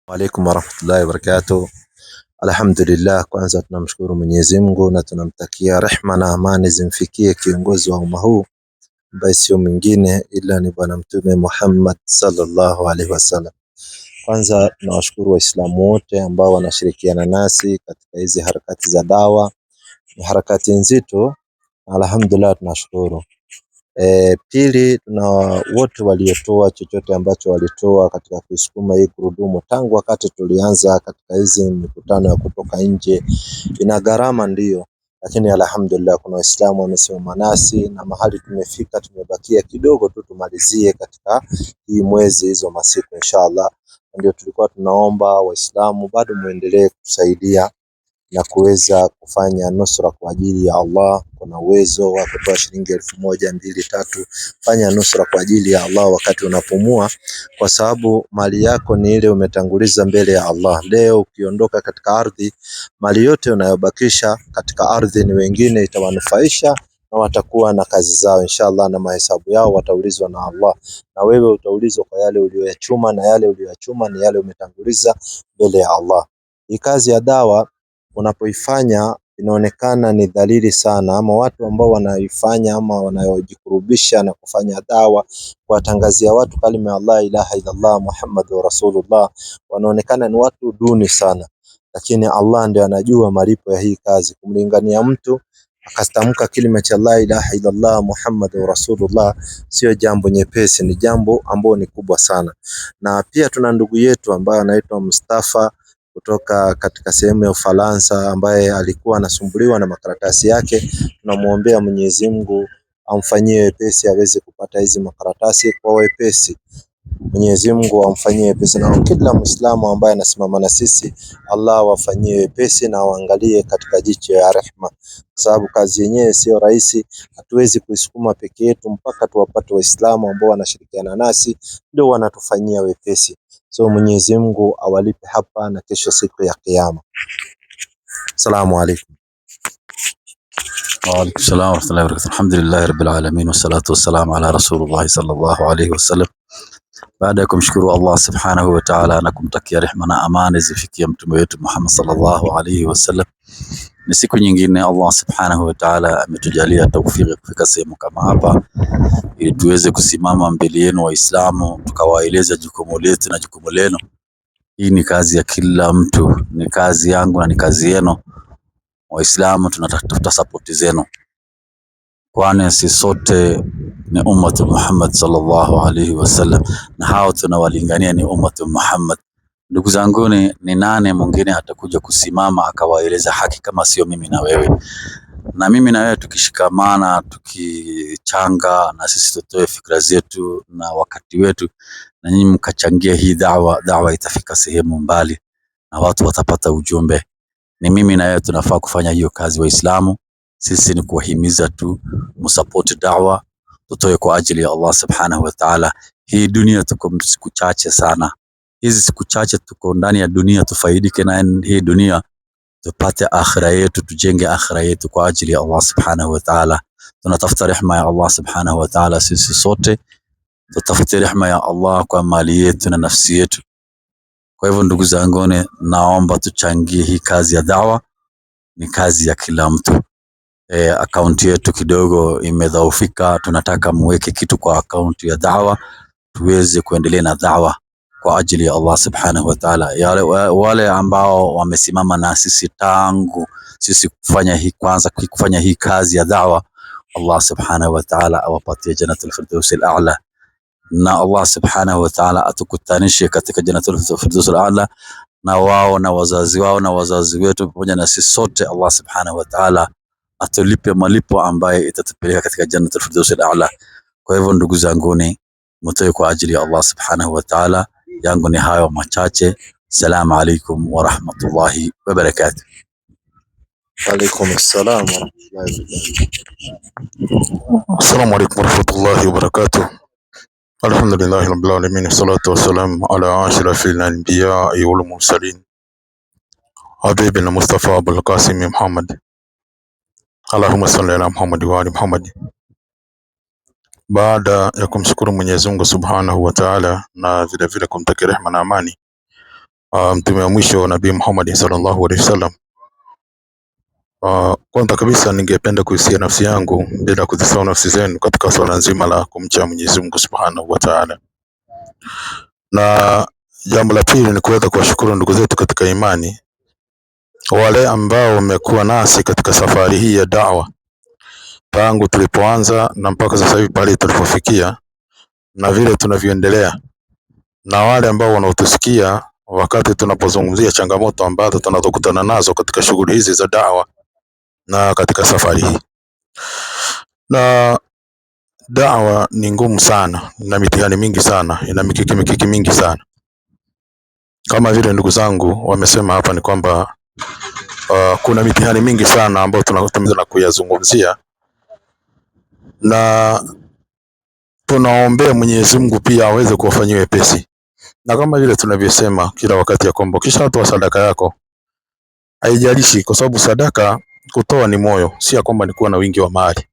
Waalaikum warahmatullahi wabarakatuh. Alhamdulillah, kwanza tunamshukuru Mwenyezi Mungu na tunamtakia rehma na amani zimfikie kiongozi wa umma huu ambaye sio mwingine ila ni Bwana Mtume Muhammad sallallahu alaihi wasallam. Kwanza tunawashukuru Waislamu wote ambao wanashirikiana nasi katika hizi harakati za dawa. Ni harakati nzito, alhamdulillah tunashukuru. Pili, tuna wote waliotoa chochote ambacho walitoa katika kuisukuma hii gurudumu tangu wakati tulianza katika hizi mikutano ya kutoka nje. Ina gharama ndio, lakini alhamdulillah kuna Waislamu wamesimama nasi na mahali tumefika, tumebakia kidogo tu tumalizie katika hii mwezi hizo masiku inshallah. Ndio tulikuwa tunaomba Waislamu bado muendelee kusaidia na kuweza kufanya nusra kwa ajili ya Allah. Kuna uwezo wa kutoa shilingi 1000, 2, 3. Fanya nusra kwa ajili ya Allah wakati unapumua, kwa sababu mali yako ni ile umetanguliza mbele ya Allah. Leo ukiondoka katika ardhi, mali yote unayobakisha katika ardhi ni wengine itawanufaisha na watakuwa na kazi zao inshallah, na mahesabu yao wataulizwa na Allah, na wewe utaulizwa kwa yale uliyoyachuma, na yale uliyoyachuma ni yale umetanguliza mbele ya Allah. Hii kazi ya dawa unapoifanya inaonekana ni dhalili sana, ama watu ambao wanaifanya ama wanaojikurubisha na kufanya dawa kuwatangazia watu kalima ya la ilaha illa Allah Muhammadur Rasulullah, wanaonekana ni watu duni sana, lakini Allah ndiye anajua malipo ya hii kazi. Kumlingania mtu akatamka kalima cha la ilaha illa Allah Muhammadur Rasulullah sio jambo nyepesi, ni jambo ambalo ni kubwa sana. Na pia tuna ndugu yetu ambaye anaitwa Mustafa kutoka katika sehemu ya Ufaransa ambaye alikuwa anasumbuliwa na makaratasi yake. Tunamuombea Mwenyezi Mungu amfanyie wepesi aweze kupata hizi makaratasi kwa wepesi. Mwenyezi Mungu amfanyie wepesi, na kila Muislamu ambaye anasimama na sisi Allah wafanyie wepesi na waangalie katika jicho ya rehma, kwa sababu kazi yenyewe sio rahisi. Hatuwezi kuisukuma peke yetu, mpaka tuwapate Waislamu ambao wanashirikiana nasi ndio wanatufanyia wepesi. So Mwenyezi Mungu awalipe hapa na kesho siku ya Kiyama. Assalamu alaikum. Wa alaikum salam wa rahmatullahi wa barakatuh. Alhamdulillahi rabbil alamin wassalatu wassalamu ala rasulillah sallallahu alayhi wasallam. Baada ya kumshukuru Allah subhanahu wa ta'ala na kumtakia rehma na amani zifikie mtume wetu Muhammad sallallahu alayhi wasallam, ni siku nyingine Allah subhanahu wa ta'ala ametujalia tawfiki kufika sehemu kama hapa ili tuweze kusimama mbele yenu Waislamu tukawaeleza jukumu letu na jukumu lenu. Hii ni kazi ya kila mtu, ni kazi yangu na ni kazi yenu Waislamu. Tunatafuta support zenu, kwani sisi sote ni ummatu Muhammad sallallahu alayhi wasallam, na hao tunawalingania ni ummatu Muhammad. Ndugu zangu, ni nane mwingine atakuja kusimama akawaeleza haki kama sio mimi na wewe? Na mimi na wewe tukishikamana, tukichanga na sisi tutoe fikra zetu na wakati wetu, na nyinyi mkachangia hii dawa itafika sehemu mbali na watu watapata ujumbe. Ni mimi na wewe tunafaa kufanya hiyo kazi. Waislamu sisi ni kuwahimiza tu msupport dawa, tutoe kwa ajili ya Allah subhanahu wa ta'ala. Hii dunia tuko siku chache sana, hizi siku chache tuko ndani ya dunia, tufaidike na hii dunia, tupate akhira yetu, tujenge akhira yetu kwa ajili ya Allah subhanahu wa ta'ala. Tunatafuta rehema ya Allah subhanahu wa ta'ala, sisi sote tutafuta rehema ya Allah kwa mali yetu na nafsi yetu. Kwa hivyo ndugu zangu, naomba tuchangie hii kazi ya dawa, ni kazi ya kila mtu. Akaunti yetu kidogo imedhaufika, tunataka muweke kitu kwa akaunti ya dawa tuweze kuendelea na dawa kwa ajili ya Allah subhanahu wa ta'ala. Wale ambao wamesimama na sisi tangu sisi kufanya hii kazi ya dawa, Allah subhanahu wa ta'ala awapatie jannatul firdaus al-a'la, na Allah subhanahu wa ta'ala atukutanishe katika jannatul firdaus al-a'la na wao na wazazi wao na wazazi wetu pamoja na sisi sote. Allah subhanahu wa ta'ala atulipe malipo ambaye itatupeleka katika jannatul firdaus al-a'la. Kwa hivyo ndugu zangu, mtoe kwa ajili ya Allah subhanahu wa ta'ala. Yangu ni hayo machache. Assalamu alaikum wa rahmatullahi wa barakatuh. Wa alaikum assalam wa rahmatullahi wa barakatuh. Assalamu alaikum wa rahmatullahi wa barakatuh. Alhamdulillahi rabbil alamin, salatu wassalamu ala ashrafil anbiya wal mursalin habibina Mustafa Abul Qasim Muhammad. Allahumma salli ala Muhammad wa ali Muhammad. Baada ya kumshukuru Mwenyezi Mungu Subhanahu wa Ta'ala na vile vile kumtakia rehema na amani mtume wa mwisho Nabii Muhammad sallallahu alaihi wasallam. Kwanza kabisa ningependa kuhusia nafsi yangu bila kuzisahau nafsi zenu katika swala nzima la kumcha Mwenyezi Mungu Subhanahu wa Ta'ala. Na jambo la pili ni kuweza kuwashukuru ndugu zetu katika imani, wale ambao wamekuwa nasi katika safari hii ya da'wa tangu tulipoanza na mpaka sasa hivi pale tulipofikia na vile tunavyoendelea, na wale ambao wanaotusikia wakati tunapozungumzia changamoto ambazo tunazokutana nazo katika shughuli hizi za da'wa na katika safari hii. Na da'wa ni ngumu sana, ina mitihani mingi sana, ina mikiki mingi sana. Kama vile ndugu zangu wamesema hapa ni kwamba kuna mitihani mingi sana ambayo tunataka kuyazungumzia, na tunaombea Mwenyezi Mungu pia aweze kuwafanyia wepesi. Na kama vile tunavyosema kila wakati ya kwamba ukishatoa sadaka yako, haijalishi, kwa sababu sadaka kutoa ni moyo, si kwamba ni kuwa na wingi wa mali.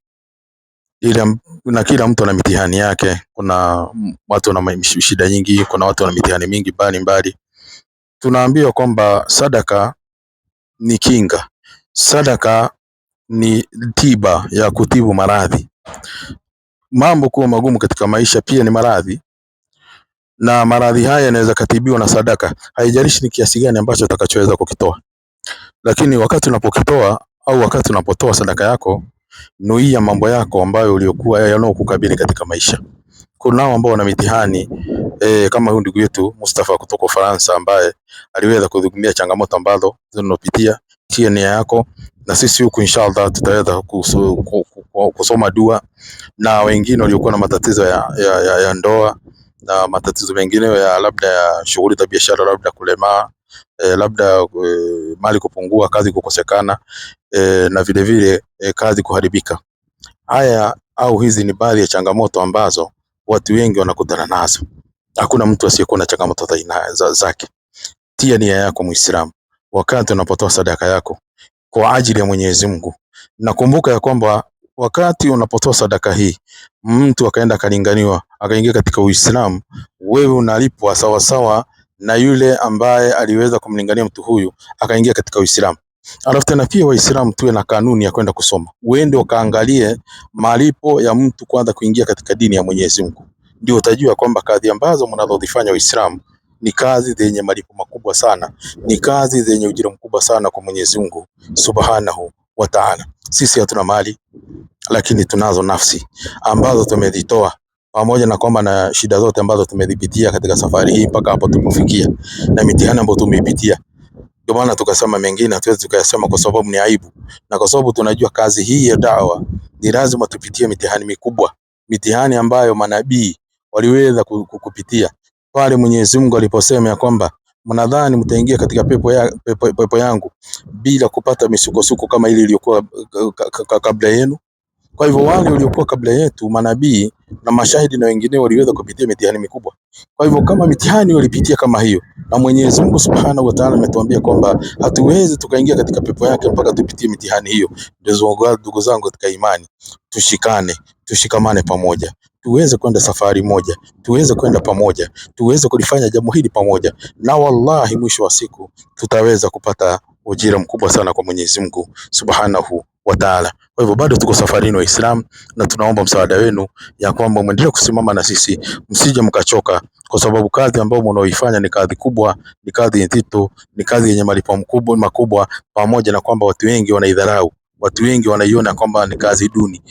Ile na kila mtu ana mitihani yake. Kuna watu wana shida nyingi, kuna watu wana mitihani mingi mbali. Tunaambiwa kwamba sadaka ni kinga, sadaka ni tiba ya kutibu maradhi. Mambo kuwa magumu katika maisha pia ni maradhi, na maradhi haya yanaweza katibiwa na sadaka, haijalishi ni kiasi gani ambacho utakachoweza kukitoa. Lakini wakati unapokitoa au wakati unapotoa sadaka yako, nuia mambo yako ambayo uliokuwa yanayokukabili katika maisha. Kunao ambao wana mitihani kama huyu ndugu yetu Mustafa kutoka Ufaransa ambaye aliweza kudhugumia changamoto ambazo zinopitia. Tia nia yako na sisi huku inshallah tutaweza kusoma dua, na wengine waliokuwa na matatizo ya ndoa na matatizo mengine ya labda ya shughuli za biashara, labda kulemaa, labda mali kupungua, kazi kukosekana, na vile vile kazi kuharibika. Haya au hizi ni baadhi ya changamoto ambazo watu wengi wanakutana nazo. Hakuna mtu asiyekuwa na changamoto zake. Tia nia yako Muislamu wakati unapotoa sadaka yako kwa ajili ya Mwenyezi Mungu. Nakumbuka ya kwamba wakati unapotoa sadaka hii, mtu akaenda kalinganiwa akaingia katika Uislamu, wewe unalipwa sawa sawa na yule ambaye aliweza kumlingania mtu huyu akaingia katika Uislamu. Alafu tena pia Waislamu tuwe na kanuni ya kwenda kusoma. Uende ukaangalie malipo ya mtu kwanza kuingia katika dini ya Mwenyezi Mungu. Ndio utajua kwamba kazi ambazo mnazozifanya Waislamu ni kazi zenye malipo makubwa sana, ni kazi zenye ujira mkubwa sana kwa Mwenyezi Mungu Subhanahu wa Ta'ala. Sisi hatuna mali, lakini tunazo nafsi ambazo tumezitoa, pamoja na kwamba na shida zote ambazo tumezipitia katika safari hii mpaka hapo tulipofikia, na mitihani ambayo tumepitia. Ndio maana tukasema mengine hatuwezi tukayasema kwa sababu ni aibu, na kwa sababu tunajua kazi hii ya da'wa ni lazima tupitie mitihani mikubwa, mitihani ambayo manabii waliweza kupitia. Pale Mwenyezi Mungu aliposema ya kwamba mnadhani mtaingia katika pepo yangu bila kupata misukosuko kama ile iliyokuwa kabla yenu. Kwa hivyo wale waliokuwa kabla yetu, manabii na mashahidi na wengine, waliweza kupitia mitihani mikubwa. Kwa hivyo kama mitihani walipitia kama hiyo, na Mwenyezi Mungu Subhanahu wa Ta'ala ametuambia kwamba hatuwezi tukaingia katika pepo yake mpaka tupitie mitihani hiyo. Ndugu zangu katika imani, tushikamane pamoja, tuweze kwenda safari moja, tuweze kwenda pamoja, tuweze kulifanya jambo hili pamoja, na wallahi mwisho wa siku tutaweza kupata ujira mkubwa sana kwa Mwenyezi Mungu Subhanahu wa Ta'ala. Kwa hivyo bado tuko safarini Waislamu, na tunaomba msaada wenu ya kwamba muendelee kusimama na sisi, msije mkachoka, kwa sababu kazi ambayo mnaoifanya ni kazi kubwa, ni kazi nzito, ni kazi yenye malipo makubwa, pamoja na kwamba watu wengi wanaidharau, watu wengi wanaiona kwamba ni kazi duni,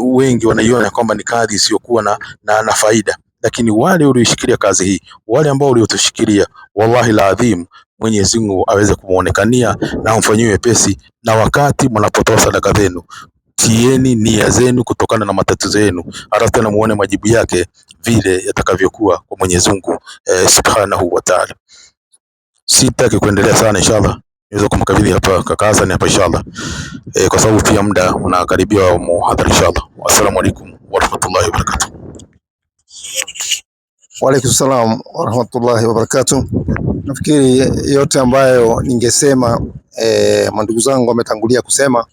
wengi wanaiona kwamba ni kazi isiyokuwa na faida. Lakini wale walioshikilia kazi hii, wale ambao waliotushikilia, wallahi laadhim, Mwenyezi Mungu aweze kumuonekania na amfanyie wepesi. Na wakati mnapotoa sadaka zenu, tieni nia zenu kutokana na matatizo yenu, halafu tena muone majibu yake vile yatakavyokuwa kwa Mwenyezi Mungu Subhanahu wa Ta'ala. Sitaki kuendelea sana, inshallah niweze kumkabidhi hapa kaka Hassan hapa inshallah, kwa sababu pia muda unakaribia muhadhara inshallah. Assalamu alaikum wa rahmatullahi wa barakatuh. Wa alaikum salam wa rahmatullahi wa barakatuh. Nafikiri yote ambayo ningesema mandugu zangu wametangulia kusema,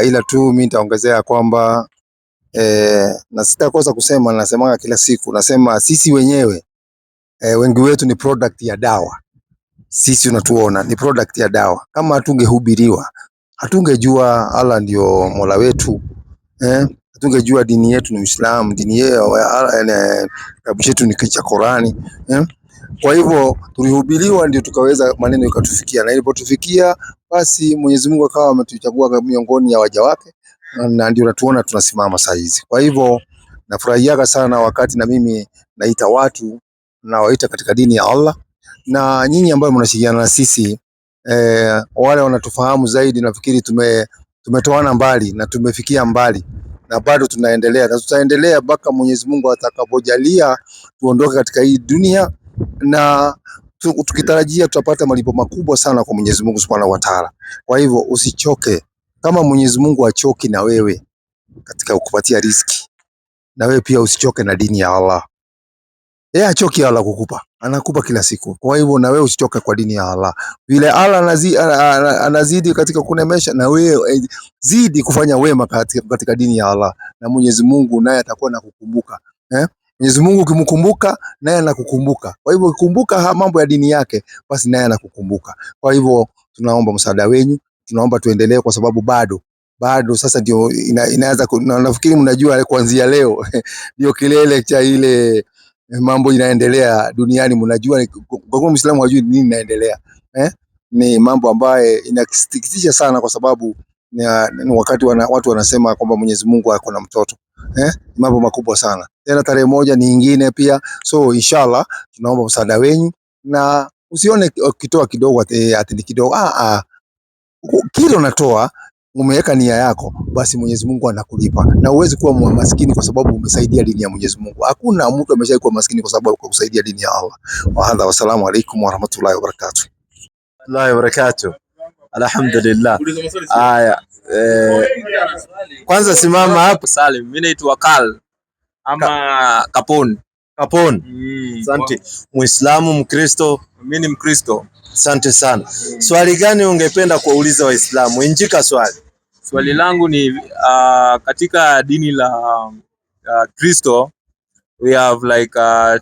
ila tu mimi nitaongezea kwamba na sitakosa kusema, nasemaga kila siku, nasema sisi wenyewe wengi wetu ni product ya dawa. Sisi unatuona ni product ya dawa. Kama hatungehubiriwa, hatungejua Allah ndio Mola wetu, hatungejua dini yetu ni Uislamu, dini yetu kitabu chetu ni cha Qurani. Kwa hivyo tulihubiriwa ndio tukaweza maneno ikatufikia, na ilipotufikia basi Mwenyezi Mungu akawa ametuchagua miongoni ya waja wake, na ndio natuona tunasimama saa hizi. Kwa hivyo nafurahiaga sana wakati na mimi naita watu na waita katika dini ya Allah, na nyinyi ambao mnashirikiana na sisi wale wanatufahamu zaidi, nafikiri tumetoana mbali na tumefikia mbali, na bado tunaendelea na tutaendelea mpaka Mwenyezi Mungu atakapojalia tuondoke katika hii dunia, na tukitarajia tutapata malipo makubwa sana kwa Mwenyezi Mungu Subhanahu wa Ta'ala. Kwa hivyo usichoke, kama Mwenyezi Mungu achoki na wewe katika kukupatia riziki, na wewe pia usichoke na dini ya Allah. Yeye achoki Allah kukupa, anakupa kila siku. Kwa hivyo na wewe usichoke kwa dini ya Allah. Vile Allah anazidi katika kunemesha, na wewe zidi kufanya wema katika dini ya Allah, na Mwenyezi Mungu naye atakuwa nakukumbuka. Mwenyezi Mungu ukimkumbuka naye anakukumbuka. Kwa hivyo ukikumbuka mambo ya dini yake, basi naye anakukumbuka. Kwa hivyo tunaomba msaada wenu, tunaomba tuendelee, kwa sababu bado sasa ndio inaanza. Nafikiri mnajua kuanzia leo ndio kilele cha ile mambo inaendelea duniani. Mnajua kwa kuwa Muislamu hajui nini inaendelea, ni mambo ambaye inasikitisha sana, kwa sababu ni wakati watu wanasema kwamba Mwenyezi Mungu ako na mtoto. Mambo makubwa sana. Tena tarehe moja ni nyingine pia, so inshallah tunaomba msaada wenu, na usione ukitoa kidogo ati ni kidogo. Kile unatoa umeweka nia yako, basi Mwenyezi Mungu anakulipa, na uwezi kuwa maskini kwa sababu umesaidia dini ya Mwenyezi Mungu. Hakuna mtu ameshawahi kuwa maskini kwa sababu kusaidia dini ya Allah. Wassalamu alaikum warahmatullahi wabarakatuh. Alhamdulillah. Haya, kwanza simama hapo. Salim, mimi naitwa Kal ama Kapon. Asante. Muislamu, Mkristo? Mimi ni Mkristo. Asante sana. Swali gani ungependa kuuliza Waislamu? Injika swali. Swali langu ni katika dini la Kristo we have like 12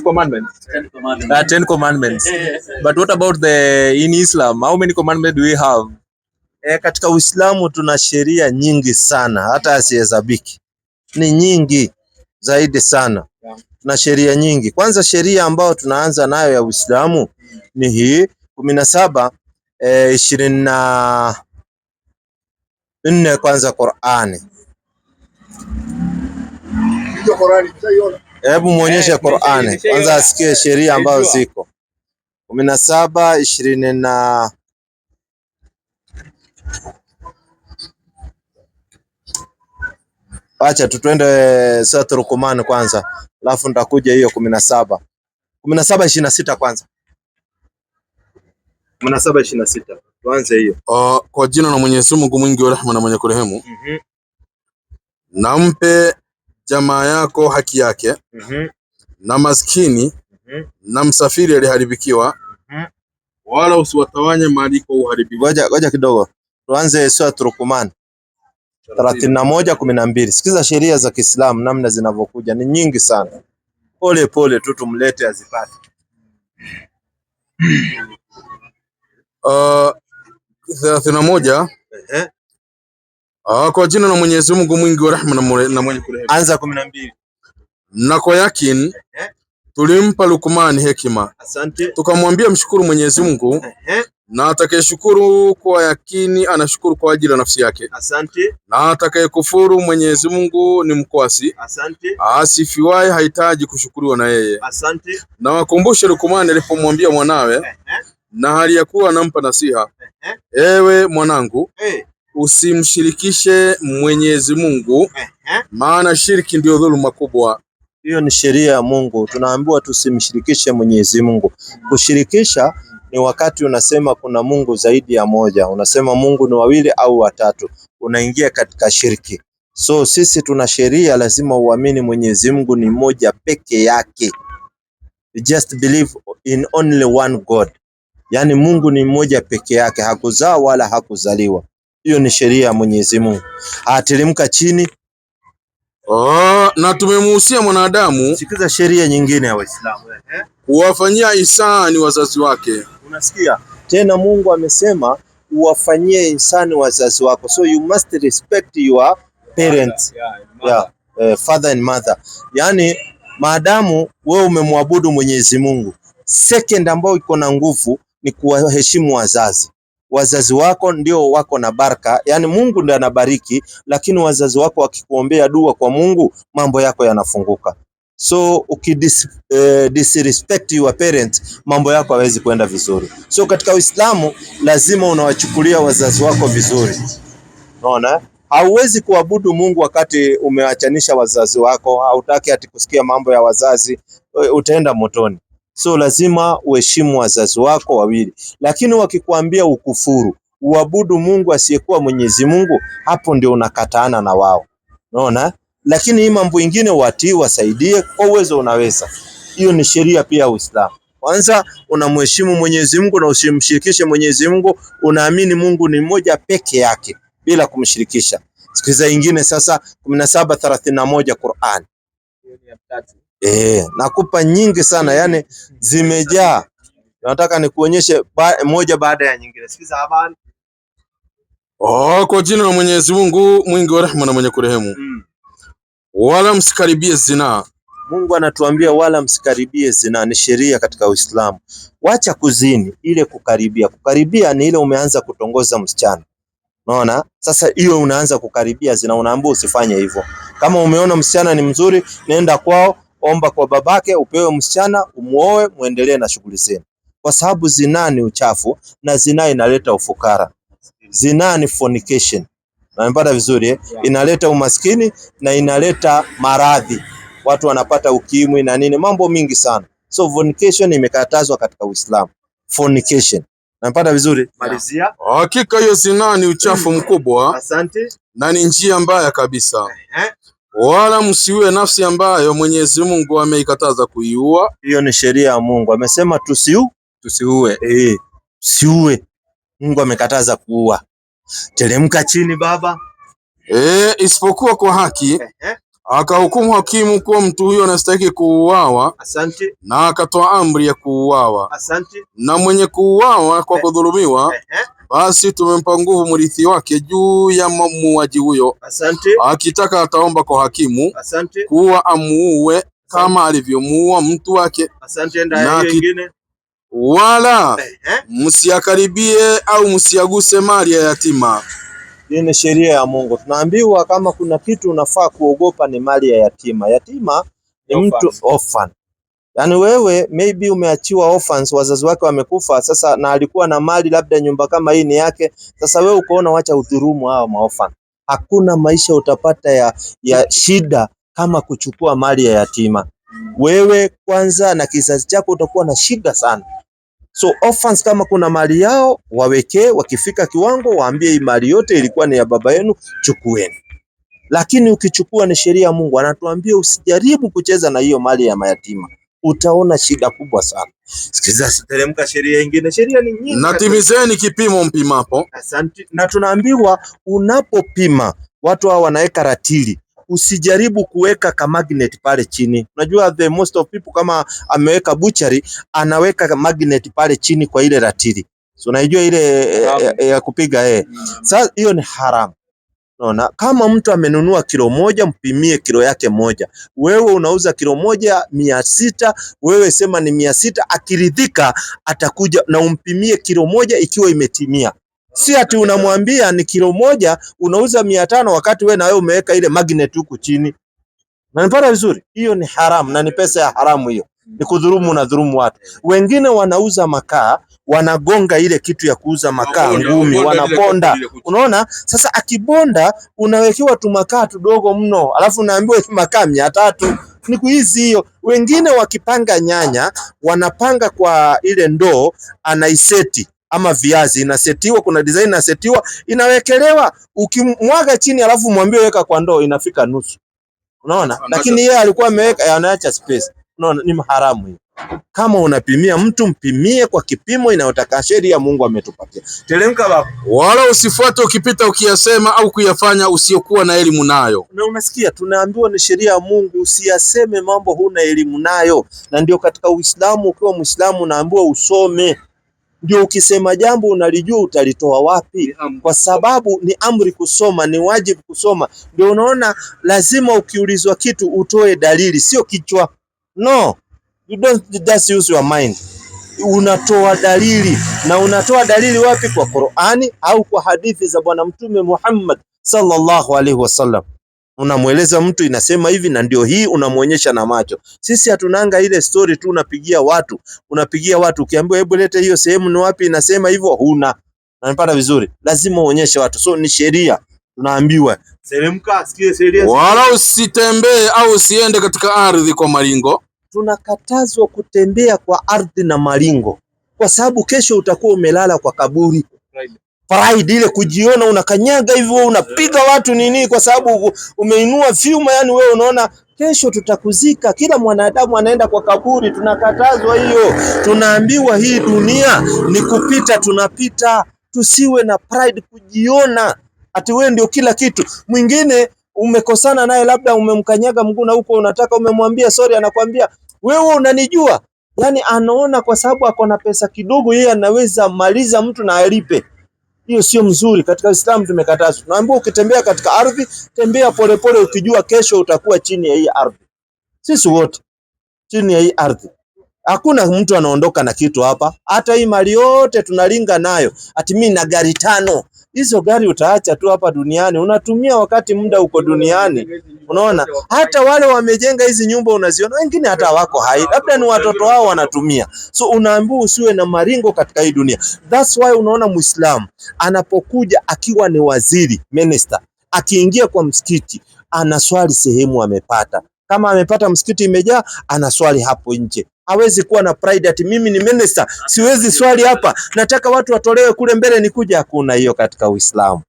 commandments. 10 commandments. But what about in Islam? How many commandments do we have? Katika Uislamu tuna sheria nyingi sana, hata asihesabiki. Ni nyingi zaidi sana. Tuna sheria nyingi. Kwanza sheria ambayo tunaanza nayo ya Uislamu ni hii 17 24. Kwanza Qur'ani. Hebu muonyeshe Qur'ani kwanza asikie sheria ambazo ziko 17 20 na acha tutwende Suratul Luqman kwanza, alafu nitakuja hiyo 17 26 kwanza. 17 26 tuanze hiyo. Kwa jina la Mwenyezi Mungu mwingi wa rehema na mwenye kurehemu. Nampe jamaa yako haki yake, na maskini na msafiri aliharibikiwa, wala usiwatawanye mali kwa uharibifu. Ngoja kidogo, tuanze Suratul Luqman 31:12. Sikiza sheria za Kiislamu namna zinavyokuja, ni nyingi sana. Pole pole tu tumlete azipate. 31. Kwa jina la Mwenyezi Mungu mwingi wa rehema na mwenye kurehemu. Anza 12. Na kwa yakin tulimpa Luqman hekima. Asante. Tukamwambia mshukuru Mwenyezi Mungu, na atakayeshukuru kwa yakini anashukuru kwa ajili ya nafsi yake. Asante. Na atakayekufuru Mwenyezi Mungu ni mkwasi. Asante. Asifiwaye hahitaji kushukuriwa na yeye. Asante. Na wakumbushe Luqman alipomwambia mwanawe na hali ya kuwa anampa nasiha, ewe mwanangu, usimshirikishe Mwenyezi Mungu, maana shirki ndio dhuluma kubwa. Hiyo ni sheria ya Mungu, tunaambiwa tusimshirikishe Mwenyezi Mungu. Kushirikisha ni wakati unasema kuna Mungu zaidi ya moja, unasema Mungu ni wawili au watatu, unaingia katika shirki. So sisi tuna sheria, lazima uamini Mwenyezi Mungu ni moja peke yake. You just believe in only one God. Yani Mungu ni mmoja peke yake, hakuzaa wala hakuzaliwa. Hiyo ni sheria ya Mwenyezi Mungu. Ateremka chini, Na tumemuhusia mwanadamu, sikiza sheria nyingine ya Waislamu, kuwafanyia ihsani wazazi wake. Unasikia? Tena Mungu amesema uwafanyie ihsani wazazi wako. So you must respect your parents. Father and mother. Yani maadamu wewe umemwabudu Mwenyezi Mungu, second ambayo iko na nguvu ni kuwaheshimu wazazi. Wazazi wako ndio wako na baraka, yani Mungu ndiye anabariki, lakini wazazi wako wakikuombea dua kwa Mungu, mambo yako yanafunguka. So disrespect your parents, mambo yako hawezi kwenda vizuri. So katika Uislamu lazima unawachukulia wazazi wako vizuri. Unaona? Hauwezi kuabudu Mungu wakati umeachanisha wazazi wako, hautaki ati kusikia mambo ya wazazi, utaenda motoni. So lazima uheshimu wazazi wako wawili. Lakini wakikuambia ukufuru, uabudu Mungu asiyekuwa Mwenyezi Mungu, hapo ndio unakataana na wao. Unaona? Lakini hii mambo ingine watii, wasaidie kwa uwezo unaweza. Hiyo ni sheria pia ya Uislamu. Kwanza unamheshimu Mwenyezi Mungu na usimshirikishe Mwenyezi Mungu, unaamini Mungu ni mmoja peke yake bila kumshirikisha. Sikiza ingine sasa 17:31 Qur'an. Nakupa nyingi sana, yani zimejaa. Nataka nikuonyeshe moja baada ya nyingine. Sikiza habari. Kwa jina la Mwenyezi Mungu mwingi wa rehema na mwenye kurehemu. Wala msikaribie zina. Mungu anatuambia wala msikaribie zina, ni sheria katika Uislamu. Wacha kuzini, ile kukaribia. Kukaribia ni ile umeanza kutongoza msichana. Unaona? Sasa hiyo unaanza kukaribia zina, unaambiwa usifanye hivyo. Kama umeona msichana ni mzuri, nenda kwao, omba kwa babake upewe msichana, umuoe, muendelee na shughuli zenu. Kwa sababu zina ni uchafu na zina inaleta ufukara. Zina ni fornication. Unanipata vizuri Inaleta umaskini na inaleta maradhi. Watu wanapata ukimwi na nini, mambo mingi sana. So fornication imekatazwa katika Uislamu. Fornication. Unanipata vizuri? Malizia. Hakika hiyo zina ni uchafu mkubwa. Asante. Na ni njia mbaya kabisa. Wala msiue nafsi ambayo Mwenyezi Mungu ameikataza kuiua. Hiyo ni sheria ya Mungu. Amesema tusiue. Siue. Mungu amekataza kuua. Teremka chini baba. Isipokuwa kwa haki. Akahukumu hakimu kuwa mtu huyo anastahili kuuawa. Asante. Na akatoa amri ya kuuawa. Asante. Na mwenye kuuawa kwa kudhulumiwa, basi tumempa nguvu mrithi wake juu ya muuaji huyo. Asante. Akitaka ataomba kwa hakimu. Asante. Kuwa amuue kama alivyomuua mtu wake. Asante. Ndio nyingine. Wala msiakaribie au msiaguse mali ya yatima. Hii ni sheria ya Mungu. Tunaambiwa kama kuna kitu unafaa kuogopa ni mali ya yatima. Yatima ni mtu orphan. Yani wewe maybe umeachiwa orphans, wazazi wake wamekufa sasa, na alikuwa na mali labda nyumba kama hii ni yake. Sasa wewe ukoona wacha udhurumu hao maorphan. Hakuna maisha utapata ya shida kama kuchukua mali ya yatima. Wewe kwanza na kizazi chako utakuwa na shida sana. So orphans kama kuna mali yao wawekee, wakifika kiwango waambie hii mali yote ilikuwa ni ya baba yenu, chukueni. Lakini ukichukua ni sheria ya Mungu, anatuambia usijaribu kucheza na hiyo mali ya mayatima. Utaona shida kubwa sana. Sikiza, teremka sheria nyingine. Sheria ni nyingi. Na timizeni kipimo mpimapo. Asante. Na tunaambiwa unapopima, watu hao wanaweka ratili. Usijaribu kuweka ka magnet pale chini. Unajua the most of people kama ameweka butchery, anaweka magnet pale chini kwa ile ratili. So unajua ile ya kupiga Sasa hiyo ni haramu. Unaona, kama mtu amenunua kilo moja, mpimie kilo yake moja. Wewe unauza kilo moja 600, wewe sema ni 600, akiridhika atakuja na umpimie kilo moja ikiwa imetimia. Si ati unamwambia ni kilo moja unauza 500 wakati wewe na wewe umeweka ile magnet huku chini. Unanipata vizuri? Hiyo ni haramu na ni pesa ya haramu hiyo. Ni kudhulumu na dhulumu watu. Wengine wanauza makaa, wanagonga ile kitu ya kuuza makaa ngumi, wanabonda. Unaona? Sasa akibonda unawekewa tu makaa tudogo mno, alafu unaambiwa makaa 300. Ni kuizi hiyo. Wengine wakipanga nyanya, wanapanga kwa ile ndoo, anaiseti ama viazi inasetiwa, kuna design inasetiwa, inawekelewa, ukimwaga chini alafu mwambie weka kwa ndoo, inafika nusu. Unaona? Lakini yeye alikuwa ameweka, anaacha space. Unaona, ni haramu hiyo. Kama unapimia mtu, mpimie kwa kipimo inayotaka sheria Mungu ametupatia. Teremka baba. Wala usifuate ukipita ukiyasema au kuyafanya usiokuwa na elimu nayo. Na unasikia tunaambiwa ni sheria ya Mungu, usiyaseme mambo huna elimu nayo. Na ndio katika Uislamu, ukiwa Muislamu unaambiwa usome. Ndio ukisema jambo unalijua utalitoa wapi? Kwa sababu ni amri kusoma, ni wajibu kusoma. Ndio unaona lazima ukiulizwa kitu utoe dalili, sio kichwa. No, you don't just use your mind. Unatoa dalili. Na unatoa dalili wapi? Kwa Qur'ani au kwa hadithi za Bwana Mtume Muhammad sallallahu alaihi wasallam. Unamweleza mtu inasema hivi na ndio hii, unamuonyesha na macho. Sisi hatunanga ile story tu unapigia watu ukiambiwa hebu lete hiyo sehemu ni wapi inasema hivyo, huna. Unanipata vizuri? Lazima uonyeshe watu. So ni sheria tunaambiwa. Teremka, sikie sheria. Wala usitembee au usiende katika ardhi kwa maringo. Tunakatazwa kutembea kwa ardhi na maringo, kwa sababu kesho utakuwa umelala kwa kaburi. Pride ile kujiona unakanyaga hivyo unapiga watu nini kwa sababu umeinua vyuma, yani wewe unaona kesho tutakuzika. Kila mwanadamu anaenda kwa kaburi, tunakatazwa hiyo. Tunaambiwa hii dunia ni kupita, tunapita. Tusiwe na pride kujiona ati wewe ndio kila kitu. Mwingine umekosana naye, labda umemkanyaga mguu na huko unataka umemwambia sorry, anakuambia wewe unanijua. Yani anaona kwa sababu ako na pesa kidogo yeye anaweza maliza mtu na alipe. Hiyo sio mzuri. Katika Uislamu tumekatazwa. Tunaambiwa ukitembea katika ardhi, tembea polepole ukijua kesho utakuwa chini ya hii ardhi. Sisi wote chini ya hii ardhi. Hakuna mtu anaondoka na kitu hapa. Hata hii mali yote tunalinga nayo. Ati mimi na gari 5. Hizo gari utaacha tu hapa duniani. Unatumia wakati muda uko duniani. Unaona? Hata wale wamejenga hizi nyumba unaziona, wengine hata wako hai. Labda ni watoto wao wanatumia. So unaambiwa usiwe na maringo katika hii dunia. That's why unaona Muislamu anapokuja akiwa ni waziri, minister, akiingia kwa msikiti, anaswali sehemu amepata. Kama amepata msikiti imejaa, anaswali hapo nje. Hawezi kuwa na pride ati mimi ni minister, siwezi swali hapa, nataka watu watolewe kule mbele nikuja. Hakuna hiyo katika Uislamu,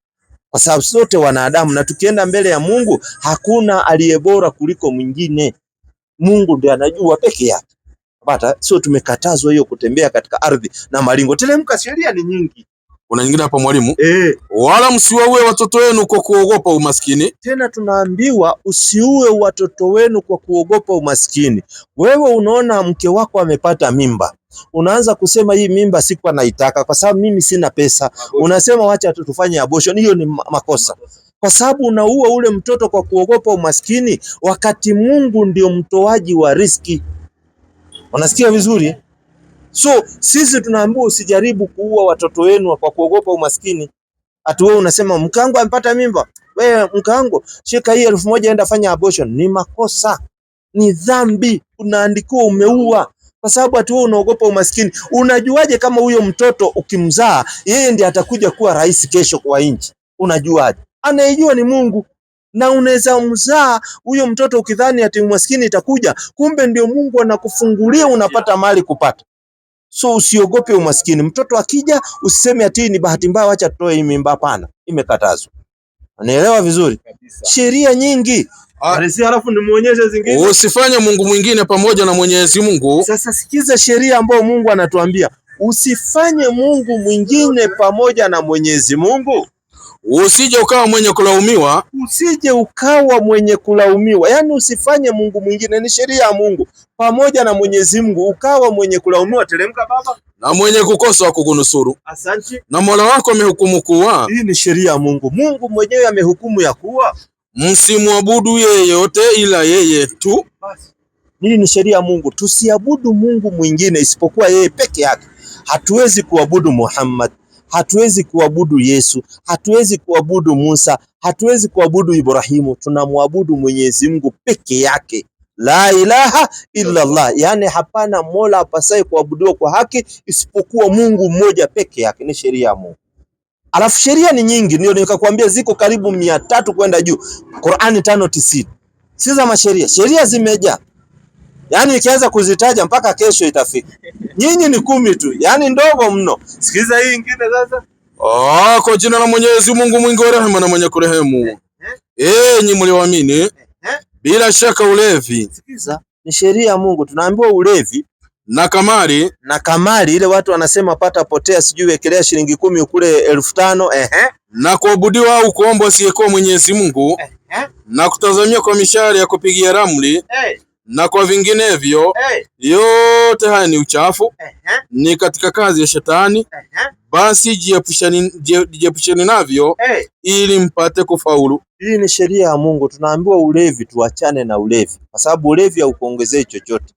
kwa sababu sote wanadamu, na tukienda mbele ya Mungu hakuna aliye bora kuliko mwingine. Mungu ndiye anajua peke yake. Bata sio tumekatazwa hiyo kutembea katika ardhi na maringo. Teremka, sheria ni nyingi. Kuna nyingine hapa mwalimu. Wala msiwaue watoto wenu kwa kuogopa umaskini. Tena tunaambiwa usiue watoto wenu kwa kuogopa umaskini. Wewe unaona mke wako amepata mimba, unaanza kusema hii mimba sikuwa naitaka kwa sababu mimi sina pesa. Unasema wacha tufanye abortion. Hiyo ni makosa, kwa sababu unaua ule mtoto kwa kuogopa umaskini, wakati Mungu ndio mtoaji wa riziki. Unasikia vizuri? So sisi tunaambiwa usijaribu kuua watoto wenu kwa kuogopa umaskini. Ati wewe unasema mkangu amepata mimba, wewe mkangu shika hii 1000 enda fanya abortion. Ni makosa, ni dhambi, unaandikiwa umeua, kwa sababu ati wewe unaogopa umaskini. Unajuaje kama huyo mtoto ukimzaa yeye ndiye atakuja kuwa rais kesho kwa nchi? Unajuaje? Anayejua ni Mungu. Na unaweza mzaa huyo mtoto ukidhani ati umaskini itakuja, kumbe ndio Mungu anakufungulia, unapata mali kupata. So usiogope umaskini. Mtoto akija usiseme ati ni bahati mbaya acha tutoe hii mimba. Hapana, imekatazwa. Unaelewa vizuri? Sheria nyingi. Halafu nimuonyeshe zingine. Usifanye Mungu mwingine pamoja na Mwenyezi Mungu. Sasa sikiza sheria ambayo Mungu anatuambia. Usifanye Mungu mwingine pamoja na Mwenyezi Mungu. Usije ukawa mwenye kulaumiwa. Usije ukawa mwenye kulaumiwa. Yaani usifanye Mungu mwingine, ni sheria ya Mungu, pamoja na Mwenyezi Mungu ukawa mwenye kulaumiwa. Teremka baba. Na mwenye kukosa wa kukunusuru. Asante. Na Mola wako amehukumu kuwa. Hii ni sheria ya Mungu. Mungu mwenyewe amehukumu ya kuwa msimwabudu yeyote ila yeye tu. Hii ni sheria ya Mungu. Tusiabudu Mungu mwingine isipokuwa yeye peke yake. Hatuwezi kuabudu Muhammad, hatuwezi kuabudu Yesu, hatuwezi kuabudu Musa, hatuwezi kuabudu Ibrahimu. Tunamwabudu Mwenyezi Mungu peke yake. La ilaha illa Allah, yani hapana mola apasaye kuabudiwa kwa haki isipokuwa Mungu mmoja peke yake. Ni sheria ya Mungu. Alafu sheria ni nyingi, ndio nikakwambia ziko karibu 300 kwenda juu. Qur'ani 5:90. Siza masheria, sheria zimejaa. Yani nikianza kuzitaja mpaka kesho itafika. Nyinyi ni 10 tu, yani ndogo mno. Sikiza hii nyingine sasa. Kwa jina la Mwenyezi Mungu mwingi wa rehema na mwenye kurehemu. Enyi mlioamini, bila shaka ulevi. Sikiza, ni sheria ya Mungu. Tunaambiwa ulevi na kamari ile watu wanasema pata potea, sijui wekelea shilingi 10 ukule 1500, na kuabudiwa au kuomba asiyekuwa Mwenyezi Mungu, na kutazamia kwa mishale ya kupigia ramli, na kwa vinginevyo, yote haya ni uchafu, ni katika kazi ya shetani. Basi jiepusheni navyo ili mpate kufaulu. Hii ni sheria ya Mungu. Tunaambiwa ulevi, tuachane na ulevi, kwa sababu ulevi haukuongezei chochote.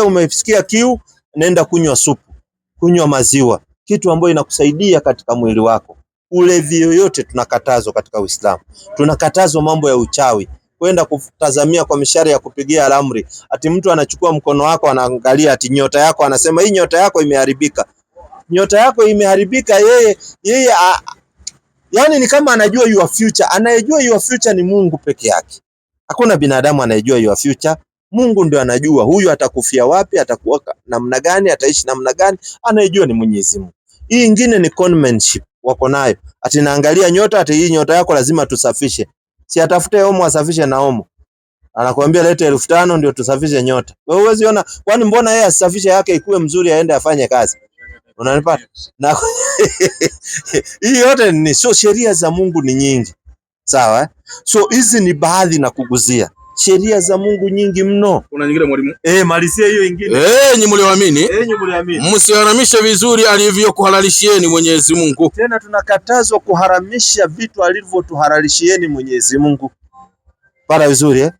Umesikia kiu, nenda kunywa supu, kunywa maziwa, kitu ambayo inakusaidia katika mwili wako. Ulevi yoyote tunakatazwa katika Uislamu. Tunakatazwa mambo ya uchawi, kwenda kutazamia kwa mishale ya kupigia ramli. Ati mtu anachukua mkono wako anaangalia ati nyota yako, anasema hii nyota yako imeharibika. Nyota yako imeharibika, yeye yani ni kama anajua your future. Anayejua your future ni Mungu peke yake. Hakuna binadamu anayejua your future. Mungu ndio anajua huyu atakufia wapi, atakuwa namna gani, ataishi namna gani, anayejua ni Mwenyezi Mungu. Hii nyingine ni conmanship wako nayo. Ati naangalia nyota, ati hii nyota yako lazima tusafishe. Si atafute omo asafishe na omo. Anakuambia lete 1500 ndio tusafishe nyota. Wewe huwezi ona, kwani mbona yeye asafishe yake ikuwe mzuri aende afanye kazi? Unanipata? Na hii yote ni sheria za Mungu ni nyingi. Sawa? So hizi ni baadhi na kuguzia. Sheria za Mungu nyingi mno. Kuna nyingine mwalimu? Malizia hiyo nyingine. Nyinyi mlioamini. Msiharamishe vizuri alivyokuhalalishieni Mwenyezi Mungu. Tena tunakatazwa kuharamisha vitu alivyotuhalalishieni Mwenyezi Mungu. Para vizuri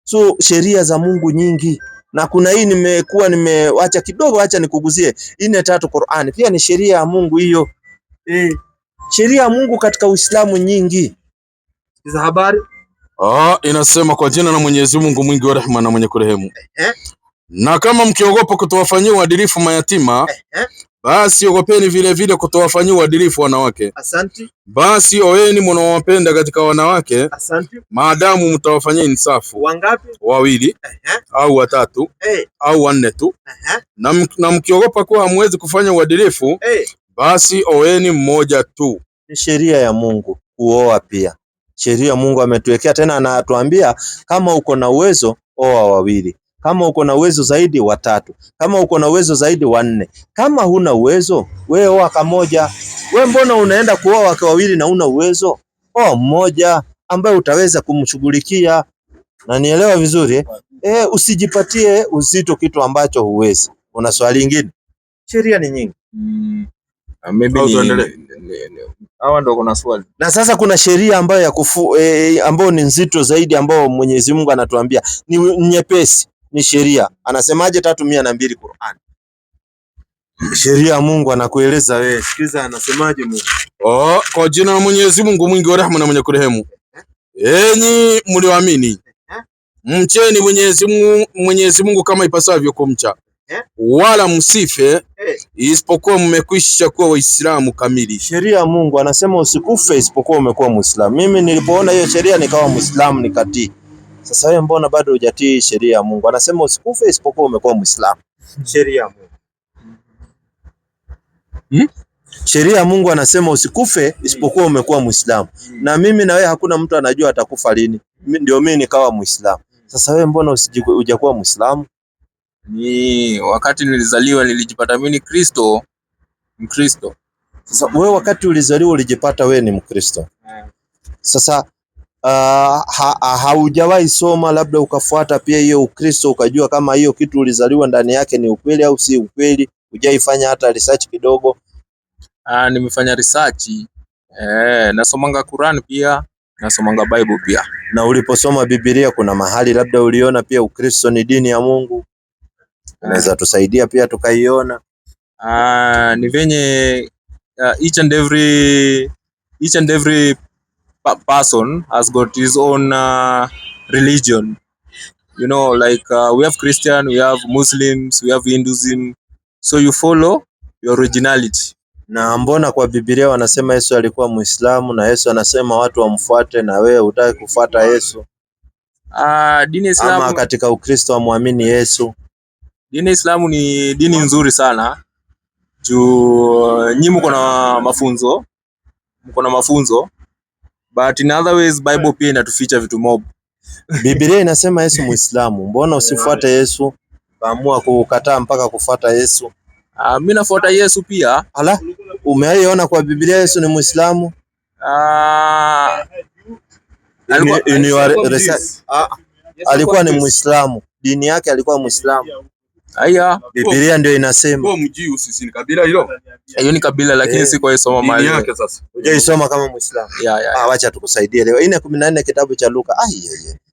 So sheria za Mungu nyingi. Na kuna hii nimewacha kidogo, acha nikuguzie. Hii ni 3 Qur'ani. Pia ni sheria ya Mungu hiyo. Sheria ya Mungu katika Uislamu nyingi. Hizo habari? Inasema kwa jina la Mwenyezi Mungu mwingi wa rehema na mwenye kurehemu. Na kama mkiogopa kutowafanyia uadilifu mayatima, basi ogopeni vile vile kutowafanyia uadilifu wanawake. Asante. Basi oeni mnaowapenda katika wanawake. Asante. Maadamu mtawafanyia insafu. Wangapi? 2 au 3 au 4 tu. Na mkiogopa kuwa hamwezi kufanya uadilifu, basi oeni mmoja tu. Ni sheria ya Mungu kuoa pia. Sheria ya Mungu ametuwekea, tena anatuambia kama uko na uwezo oa 2. Kama uko na uwezo zaidi 3. Kama uko na uwezo zaidi 4. Kama huna uwezo, wewe oa kamoja. Wewe mbona unaenda kuoa wake 2 na una uwezo? Oa mmoja ambaye utaweza kumshughulikia. Na nielewa vizuri usijipatie uzito kitu ambacho huwezi. Una swali lingine? Sheria ni nyingi. Maybe hawa ndio kuna swali. Na sasa kuna sheria ambayo ya ambayo ni nzito zaidi, ambayo Mwenyezi Mungu anatuambia ni nyepesi. Ni sheria. Anasemaje? 302 Qur'an. Sheria ya Mungu anakueleza wewe. Sikiza anasemaje Mungu. Kwa jina la Mwenyezi Mungu mwingi wa rehema na mwenye kurehemu. Enyi mlioamini, mcheni Mwenyezi Mungu kama ipasavyo kumcha. Wala msife isipokuwa mmekwisha kuwa Waislamu kamili. Sheria ya Mungu anasema usikufe isipokuwa umekuwa Muislamu. Mimi nilipoona hiyo sheria nikawa Muislamu nikatii. Sasa wewe mbona bado hujatii sheria ya Mungu? Anasema usikufe isipokuwa umekuwa Muislamu. Sheria ya Mungu. Sheria ya Mungu anasema usikufe isipokuwa umekuwa Muislamu. Na mimi na wewe hakuna mtu anajua atakufa lini. Ndio mimi nikawa Muislamu. Sasa wewe mbona hujakuwa Muislamu? Ni wakati nilizaliwa nilijipata mimi ni Mkristo. Sasa wewe wakati ulizaliwa ulijipata wewe ni Mkristo. Sasa haujawahi soma labda ukafuata pia hiyo Ukristo ukajua kama hiyo kitu ulizaliwa ndani yake ni ukweli au si ukweli? Hujaifanya hata research kidogo? Nimefanya research. Nasomanga Quran pia, nasomanga Bible pia. Na uliposoma Biblia kuna mahali labda uliona pia Ukristo ni dini ya Mungu? Unaweza tusaidia pia tukaiona? Ni venye each and every person has got his own religion. You know, like we have Christian, we have Muslims, we have Hinduism. So you follow your originality. Na mbona kwa Biblia wanasema Yesu alikuwa Muislamu na Yesu anasema watu wamfuate, na wewe hutaki kufuata Yesu? Dini ya Islamu, ama katika Ukristo wamwamini Yesu? Dini ya Islamu ni dini nzuri sana. Juu nyinyi mko na mafunzo. But in other ways Bible pia inatuficha vitu mob. Biblia inasema Yesu Muislamu, mbona usifuate Yesu? Kaamua kukataa mpaka kufuata Yesu. Mimi nafuata Yesu pia. Ala, umeiona kwa Biblia Yesu ni Muislamu? Alikuwa ni Muislamu. Dini yake alikuwa Muislamu. Aya, Biblia ndio inasema. Kwa mjiu sisi ni kabila hilo. Hiyo ni kabila lakini si kwa isoma mali. Dini yake sasa. Hujaisoma kama Muislamu. Wacha tukusaidie leo. 4:14 kitabu cha Luka.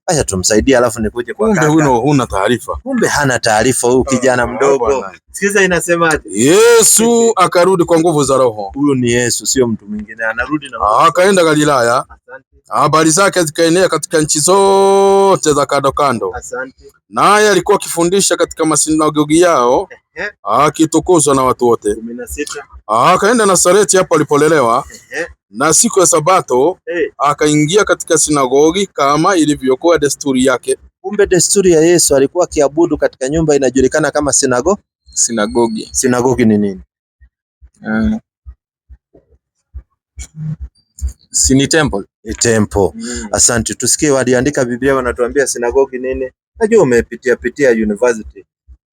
Acha tumsaidie alafu nikuje kwa kaka. Kumbe huna taarifa. Kumbe hana taarifa huyu kijana mdogo. Sikiza inasemaje? Yesu akarudi kwa nguvu za Roho. Huyu ni Yesu, sio mtu mwingine. Anarudi na akaenda Galilaya. Habari zake zikaenea katika nchi zote za kando kando. Naye alikuwa akifundisha katika masinagogi yao, akitukuzwa na watu wote. 16. Akaenda Nazareti hapo alipolelewa. Na siku ya Sabato akaingia katika sinagogi kama ilivyokuwa desturi yake. Kumbe desturi ya Yesu alikuwa akiabudu katika nyumba inajulikana kama sinagogi. Sinagogi ni nini? Si ni temple? Ni temple. Asante. Tusikie waliandika Biblia wanatuambia sinagogi nini? Najua umepitia university.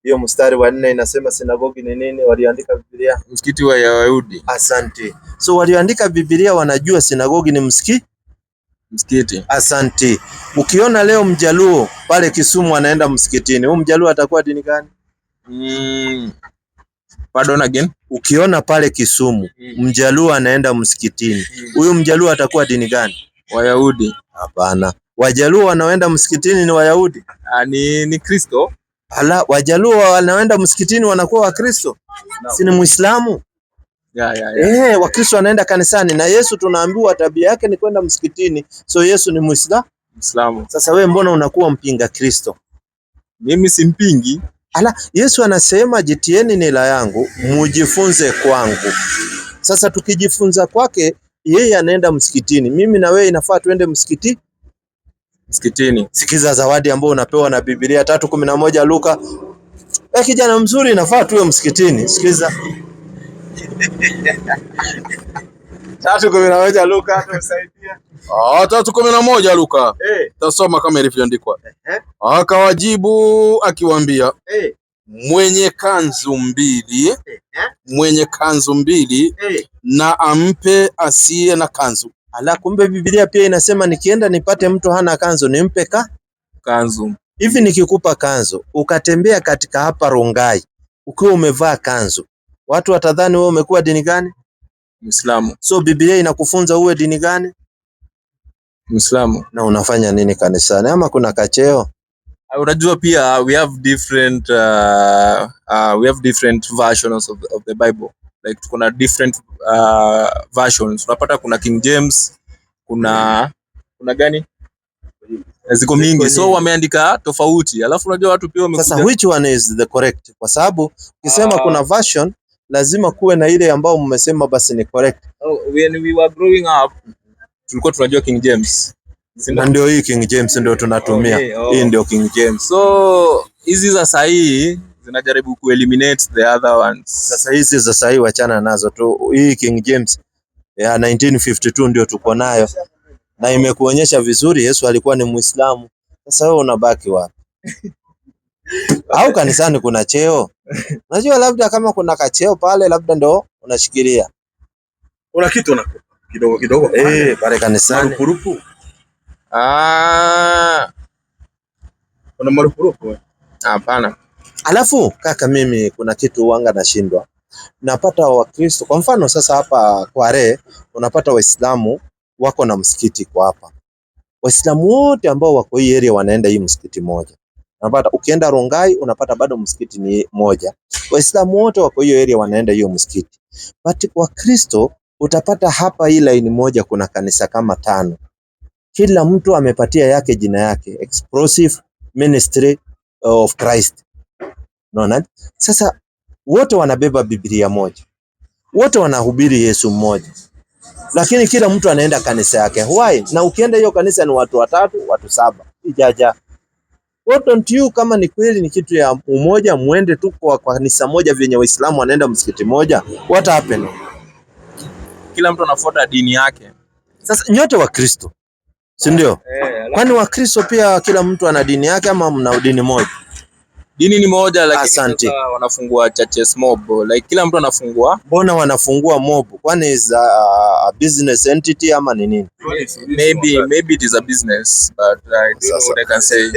Hiyo mstari wa 4 inasema sinagogi ni nini? Waliandika Biblia msikiti wa Wayahudi. Asante. So waliandika Biblia wanajua sinagogi ni msikiti. Asante. Ukiona leo Mjaluo pale Kisumu anaenda msikitini, huyu Mjaluo atakuwa dini gani? Pardon again. Ukiona pale Kisumu Mjaluo anaenda msikitini, huyu Mjaluo atakuwa dini gani? Wayahudi. Hapana. Wajaluo wanaoenda msikitini ni Wayahudi? Ni Kristo. Ala, Wajaluo wanaoenda msikitini wanakuwa Wakristo? Si ni Muislamu? Wakristo wanaenda kanisani na Yesu tunaambiwa tabia yake ni kwenda msikitini. So Yesu ni Muislamu. Sasa wewe mbona unakuwa mpinga Kristo? Mimi simpingi. Ala, Yesu anasema jitieni nila yangu mujifunze kwangu. Sasa tukijifunza kwake, yeye anaenda msikitini. Mimi na wewe inafaa tuende msikitini. Sikiza zawadi ambayo unapewa na Biblia 3:11 Luka. Kijana mzuri inafaa tuwe msikitini. Sikiza. 3:11 Luka tusaidia. 3:11 Luka. Tasoma kama ilivyoandikwa. Akawajibu akiwaambia, mwenye kanzu mbili na ampe asiye na kanzu. Ala, kumbe Biblia pia inasema nikienda nipate mtu hana kanzu nimpe kanzu. Hivi nikikupa kanzu ukatembea katika hapa Rongai ukiwa umevaa kanzu, watu watadhani wewe umekuwa dini gani? Muislamu. So Biblia inakufunza uwe dini gani? Muislamu. Na unafanya nini kanisani ama kuna kacheo? Unajua pia we have different versions of the Bible. Like kuna different versions. Unapata kuna King James, kuna gani? Ziko mingi. So wameandika tofauti. Alafu unajua watu pia wamekuja. Sasa which one is the correct? Kwa sababu ukisema kuna version lazima kuwe na ile ambao mmesema basi ni correct. When we were growing up tulikuwa tunajua King James. Na ndio hii King James ndio tunatumia. Hii ndio King James. So hizi za sahihi zinajaribu kueliminate the other ones. Sasa hizi za sahihi wachana nazo tu. Hii King James ya 1952 ndio tuko nayo. Na imekuonyesha vizuri Yesu alikuwa ni Muislamu. Sasa wewe unabaki wapi? Au kanisani kuna cheo? Unajua labda kama kuna kacheo pale labda ndo unashikilia. Una kitu na kidogo pale kanisani. Marupurupu. Kuna marupurupu? Hapana. Alafu kaka, mimi kuna kitu wanga nashindwa. Napata Wakristo kwa mfano sasa hapa Kware unapata Waislamu wako na msikiti kwa hapa. Waislamu wote ambao wako hii area wanaenda hii msikiti moja. Unapata ukienda Rongai unapata bado msikiti ni moja. Waislamu wote wako hiyo area wanaenda hiyo msikiti. But Wakristo utapata hapa hii line moja kuna kanisa kama 5. Kila mtu amepatia yake jina yake, Explosive Ministry of Christ. Unaona? Sasa wote wanabeba Biblia moja. Wote wanahubiri Yesu mmoja. Lakini kila mtu anaenda kanisa yake. Why? Na ukienda hiyo kanisa ni watu 3, watu 7. Ijaja. What don't you, kama ni kweli ni kitu ya umoja, muende tu kwa kanisa moja vyenye Waislamu wanaenda msikiti moja. What happened? Kila mtu anafuata dini yake. Sasa nyote wa Kristo, si ndio? Kwani wa Kristo pia kila mtu ana dini yake ama mna dini moja? Dini ni moja, lakini Asante. sasa wanafungua churches mob, like kila mtu anafungua. Mbona wanafungua mob? Kwani is a business entity ama ni nini? Maybe it is a business, but I don't know what I can say.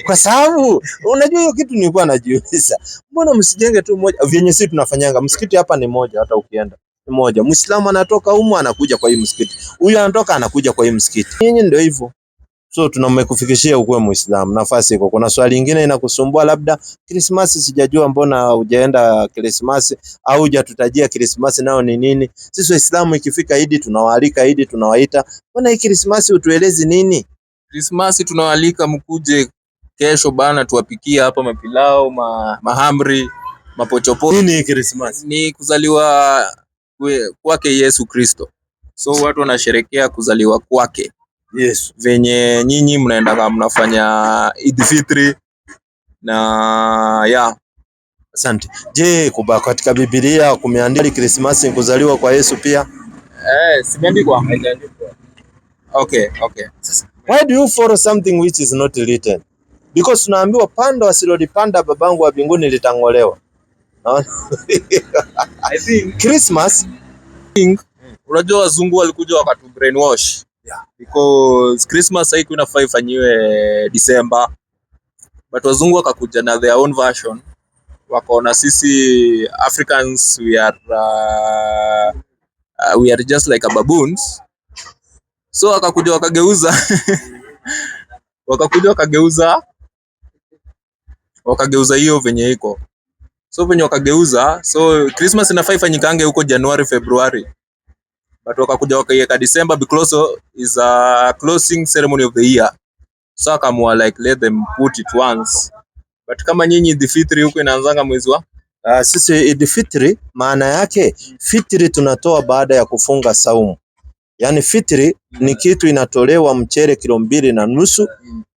Kwa sababu unajua hiyo kitu nilikuwa najiuliza. Mbona msijenge tu moja vyenye sisi tunafanyanga? Msikiti hapa ni moja, hata ukienda ni moja. Muislamu anatoka humu anakuja kwa hii msikiti. Huyu anatoka anakuja kwa hii msikiti. Nyinyi ndio hivyo. So tunamekufikishia ukuwe Muislamu, nafasi iko. Kuna swali lingine inakusumbua, labda Krismasi sijajua mbona hujaenda Krismasi au hujatutajia Krismasi nao ni nini? Sisi Waislamu ikifika Idi tunawaalika Idi, tunawaita. Mbona hii Krismasi utuelezi nini? Krismasi tunawaalika mkuje kesho bana, tuwapikia hapa mapilao, mahamri, mapochopo. Nini Krismasi? Ni kuzaliwa kwake Yesu Kristo. So watu wanasherekea kuzaliwa kwake. Yes. Venye nyinyi mnaenda kama mnafanya Eid Fitri na ya. Asante. Je, katika Biblia kumeandikwa Krismasi kuzaliwa kwa Yesu pia? Simeandikwa. Okay. Why do you follow something which is not written? Because tunaambiwa panda wasilolipanda babangu wa mbinguni litang'olewa. I think Christmas, unajua wazungu walikuja wakatu brainwash. Yeah. Because Christmas haiko inafaa ifanyiwe December. But wazungu wakakuja na their own version. Wakaona sisi Africans we are just like a baboons. So wakakuja wakageuza wakageuza hiyo venye iko. So venye wakageuza, so Christmas inafaa ifanyikange huko January, February. But wakakuja wakaiweka December because is a closing ceremony of the year. So akamua like let them put it once. But kama nyinyi Eid Fitri huko inaanzanga mwezi wa sisi Eid Fitri maana yake fitri tunatoa baada ya kufunga saumu. Yaani fitri ni kitu inatolewa mchere kilo 2.5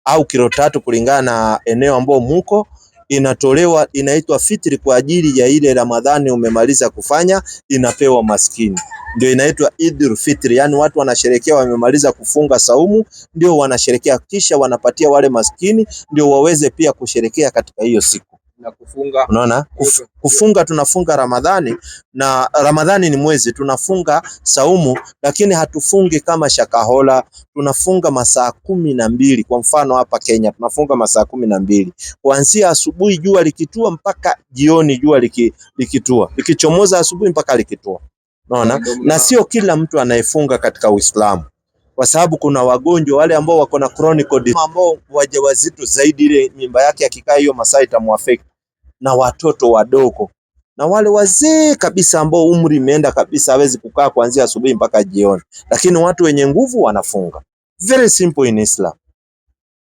au kilo 3 kulingana na eneo ambao muko, inatolewa inaitwa fitri kwa ajili ya ile Ramadhani umemaliza kufanya, inapewa maskini. Ndio inaitwa Eid Fitri, yani watu wanasherekea wamemaliza kufunga saumu, ndio wanasherekea kisha wanapatia wale maskini ndio waweze pia kusherekea katika hiyo siku. Na kufunga. Unaona? Kufunga tunafunga Ramadhani, na Ramadhani ni mwezi, tunafunga saumu, lakini hatufungi kama Shakahola, tunafunga masaa 12. Kwa mfano hapa Kenya tunafunga masaa 12. Kuanzia asubuhi jua likitua mpaka jioni jua likitua. Likichomoza asubuhi mpaka likitua. Unaona? Na sio kila mtu anayefunga katika Uislamu. Kwa sababu kuna wagonjwa wale ambao wako na chronic disease, ambao wajawazito zaidi, ile mimba yake akikaa hiyo masaa itamuaffect, na watoto wadogo na wale wazee kabisa ambao umri imeenda kabisa, hawezi kukaa kuanzia asubuhi mpaka jioni. Lakini watu wenye nguvu wanafunga. Very simple in Islam.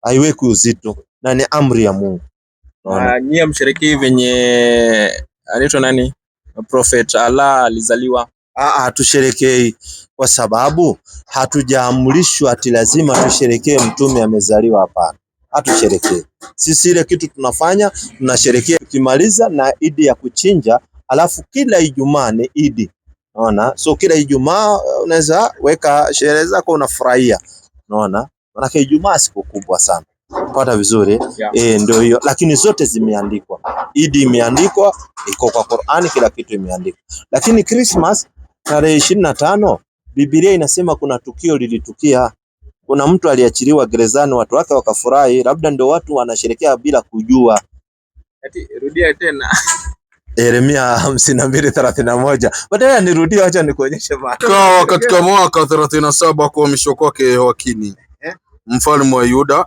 Haiweki uzito na ni amri ya Mungu. Nyie msherekee venye anaitwa nani? Prophet Allah alizaliwa. Tusherekei kwa sababu hatujaamrishwa ati lazima tusherekee mtume amezaliwa. Hapana, hatusherekei sisi. Ile kitu tunafanya tunasherekea tukimaliza na Idi ya kuchinja, alafu kila Ijumaa ni Idi. Unaona? So kila Ijumaa unaweza weka sherehe zako unafurahia. Unaona? Maana Ijumaa siku kubwa sana. Pata vizuri? Yeah. Ndio hiyo, lakini zote zimeandikwa. Idi imeandikwa, iko kwa Qur'ani, kila kitu imeandikwa. Lakini Christmas tarehe 25 Biblia inasema kuna tukio lilitukia. Kuna mtu aliachiliwa gerezani, watu wake wakafurahi, labda ndio watu wanasherekea bila kujua. Rudia tena. Yeremia 52:31. Baadaye nirudia, acha nikuonyeshe maana. Katika mwaka 37 kuhamishwa kwake Yehoyakini mfalme wa Yuda,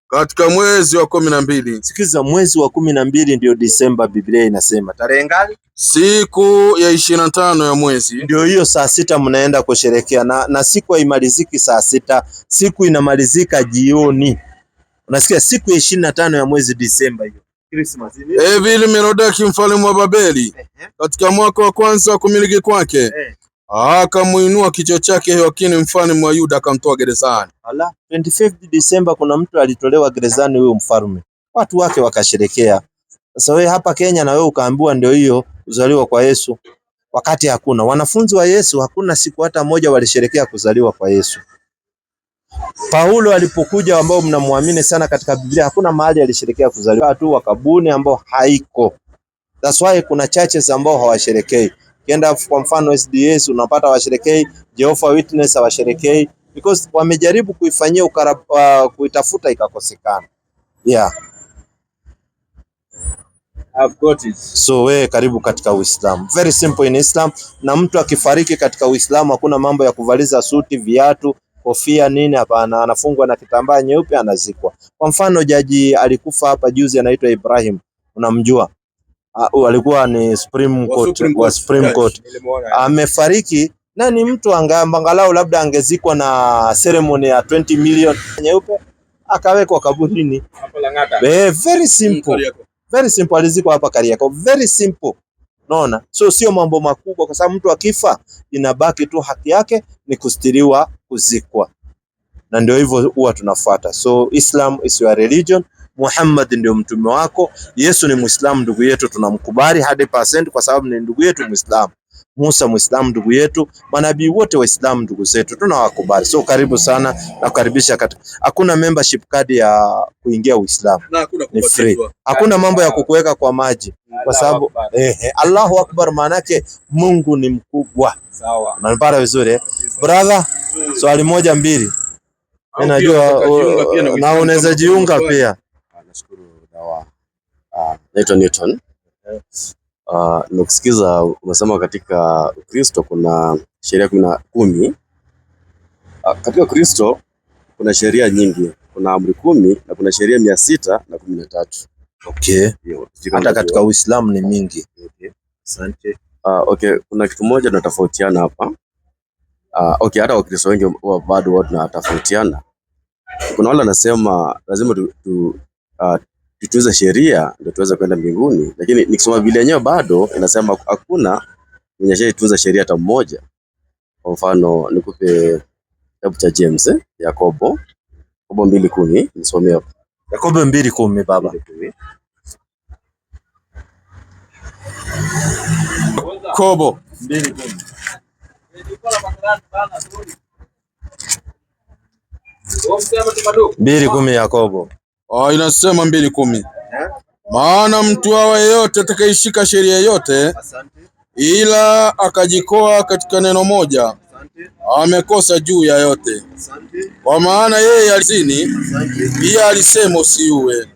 katika mwezi wa 12. Sikiza, mwezi wa 12 ndio Disemba. Biblia inasema tarehe ngapi? Siku ya 25 ya mwezi. Ndio hiyo saa 6 mnaenda kusherekea, na siku haimaliziki saa 6, siku inamalizika jioni. Unasikia, siku ya 25 ya mwezi Disemba hiyo Christmas. Evil Merodaki mfalme wa Babeli katika mwaka wa kwanza wa kumiliki kwake akamuinua kichwa chake Yehoyakini mfalme wa Yuda, akamtoa gerezani. 25 Disemba kuna mtu alitolewa gerezani, huyo mfalme, watu wake wakasherekea. Sasa wewe hapa Kenya na wewe ukaambiwa ndio hiyo kuzaliwa kwa Yesu, wakati hakuna. Wanafunzi wa Yesu hakuna siku hata moja walisherekea kuzaliwa kwa Yesu. Paulo alipokuja, ambao mnamwamini sana katika Biblia, hakuna mahali alisherekea kuzaliwa tu wakabuni ambao haiko. That's why kuna churches ambao hawasherekei. Kienda kwa mfano SDS unapata hawasherekei, Jehovah Witness hawasherekei because wamejaribu kuifanyia kuitafuta ikakosekana. Yeah. I've got it. So we karibu katika Uislamu. Very simple in Islam. Na mtu akifariki katika Uislamu hakuna mambo ya kuvaliza suti, viatu, kofia nini, hapana. Anafungwa na kitambaa nyeupe, anazikwa. Kwa mfano jaji alikufa hapa juzi anaitwa Ibrahim. Unamjua? Alikuwa ni Supreme Court. Amefariki na ni mtu angalau labda angezikwa na ceremony ya 20 million nyeupe, akawekwa kaburini. Very simple. Very simple, alizikwa hapa Kariakoo. Very simple. Unaona? So sio mambo makubwa, kwa sababu mtu akifa inabaki tu haki yake ni kustiriwa, kuzikwa. Na ndio hivyo huwa tunafuata. So Islam is your religion. Muhammad ndio mtume wako. Yesu ni Muislamu, ndugu yetu, tunamkubali 100% kwa sababu ni ndugu yetu Muislamu. Musa Muislamu ndugu yetu, manabii wote Waislamu ndugu zetu, tunawakubali. So karibu sana na kukaribisha katika. Hakuna membership card ya kuingia Uislamu. Ni free. Hakuna mambo ya kukuweka kwa maji kwa sababu Allahu Akbar, maanake Mungu ni mkubwa. Sawa. Unanipata vizuri brother? Swali moja mbili. Najua na unaweza jiunga pia. Nashukuru dawa. Naitwa Newton. Nimekusikiza umesema katika Ukristo kuna sheria 10. Katika Ukristo kuna sheria nyingi. Kuna amri 10 na kuna sheria 613. Okay. Hata katika Uislamu ni mingi. Okay. Asante. Okay, kuna kitu moja tunatofautiana hapa. Okay, hata Wakristo wengi bado wao tunatofautiana. Kuna wale wanasema lazima tutuze sheria ndio tuweze kwenda mbinguni, lakini nikisoma Biblia yenyewe bado inasema hakuna mwenye sheria sheria hata mmoja. Kwa mfano nikupe kitabu cha James, Yakobo 2:10, nisomee hapo. Yakobo 2:10 baba. Yakobo 2:10 Yakobo. Inasema 2:10. Maana mtu awa yeyote atakayeshika sheria yote ila akajikoa katika neno moja, amekosa juu ya yote. Kwa maana yeye alizini, pia alisema usiue.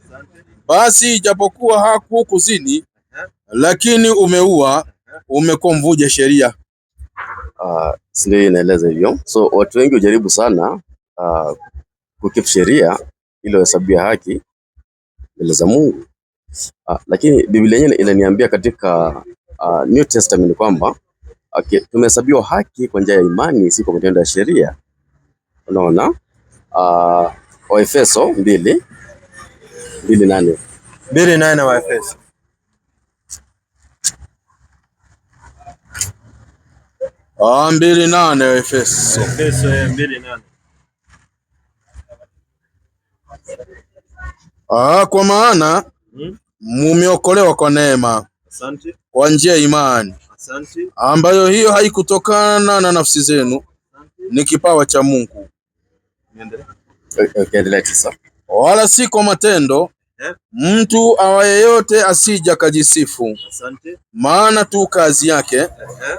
Basi ijapokuwa hakukuzini, lakini umeua, umekuwa mvunja sheria. Ndio inaeleza hivyo. So watu wengi hujaribu sana kukeep sheria ili wahesabia haki mbele za Mungu. Lakini Biblia yenyewe inaniambia katika New Testament kwamba tumehesabiwa haki kwa njia ya imani, si kwa matendo ya sheria. Unaona? Waefeso 2:8. 2:8 Waefeso. Ah, 2:8 Waefeso. Efeso 2:8. Kwa maana mumeokolewa kwa neema. Asante. Kwa njia ya imani. Asante. Ambayo hiyo haikutokana na nafsi zenu, ni kipawa cha Mungu. Endelea tisa. Wala si kwa matendo, mtu awaye yote asija kajisifu. Asante. Maana tu kazi yake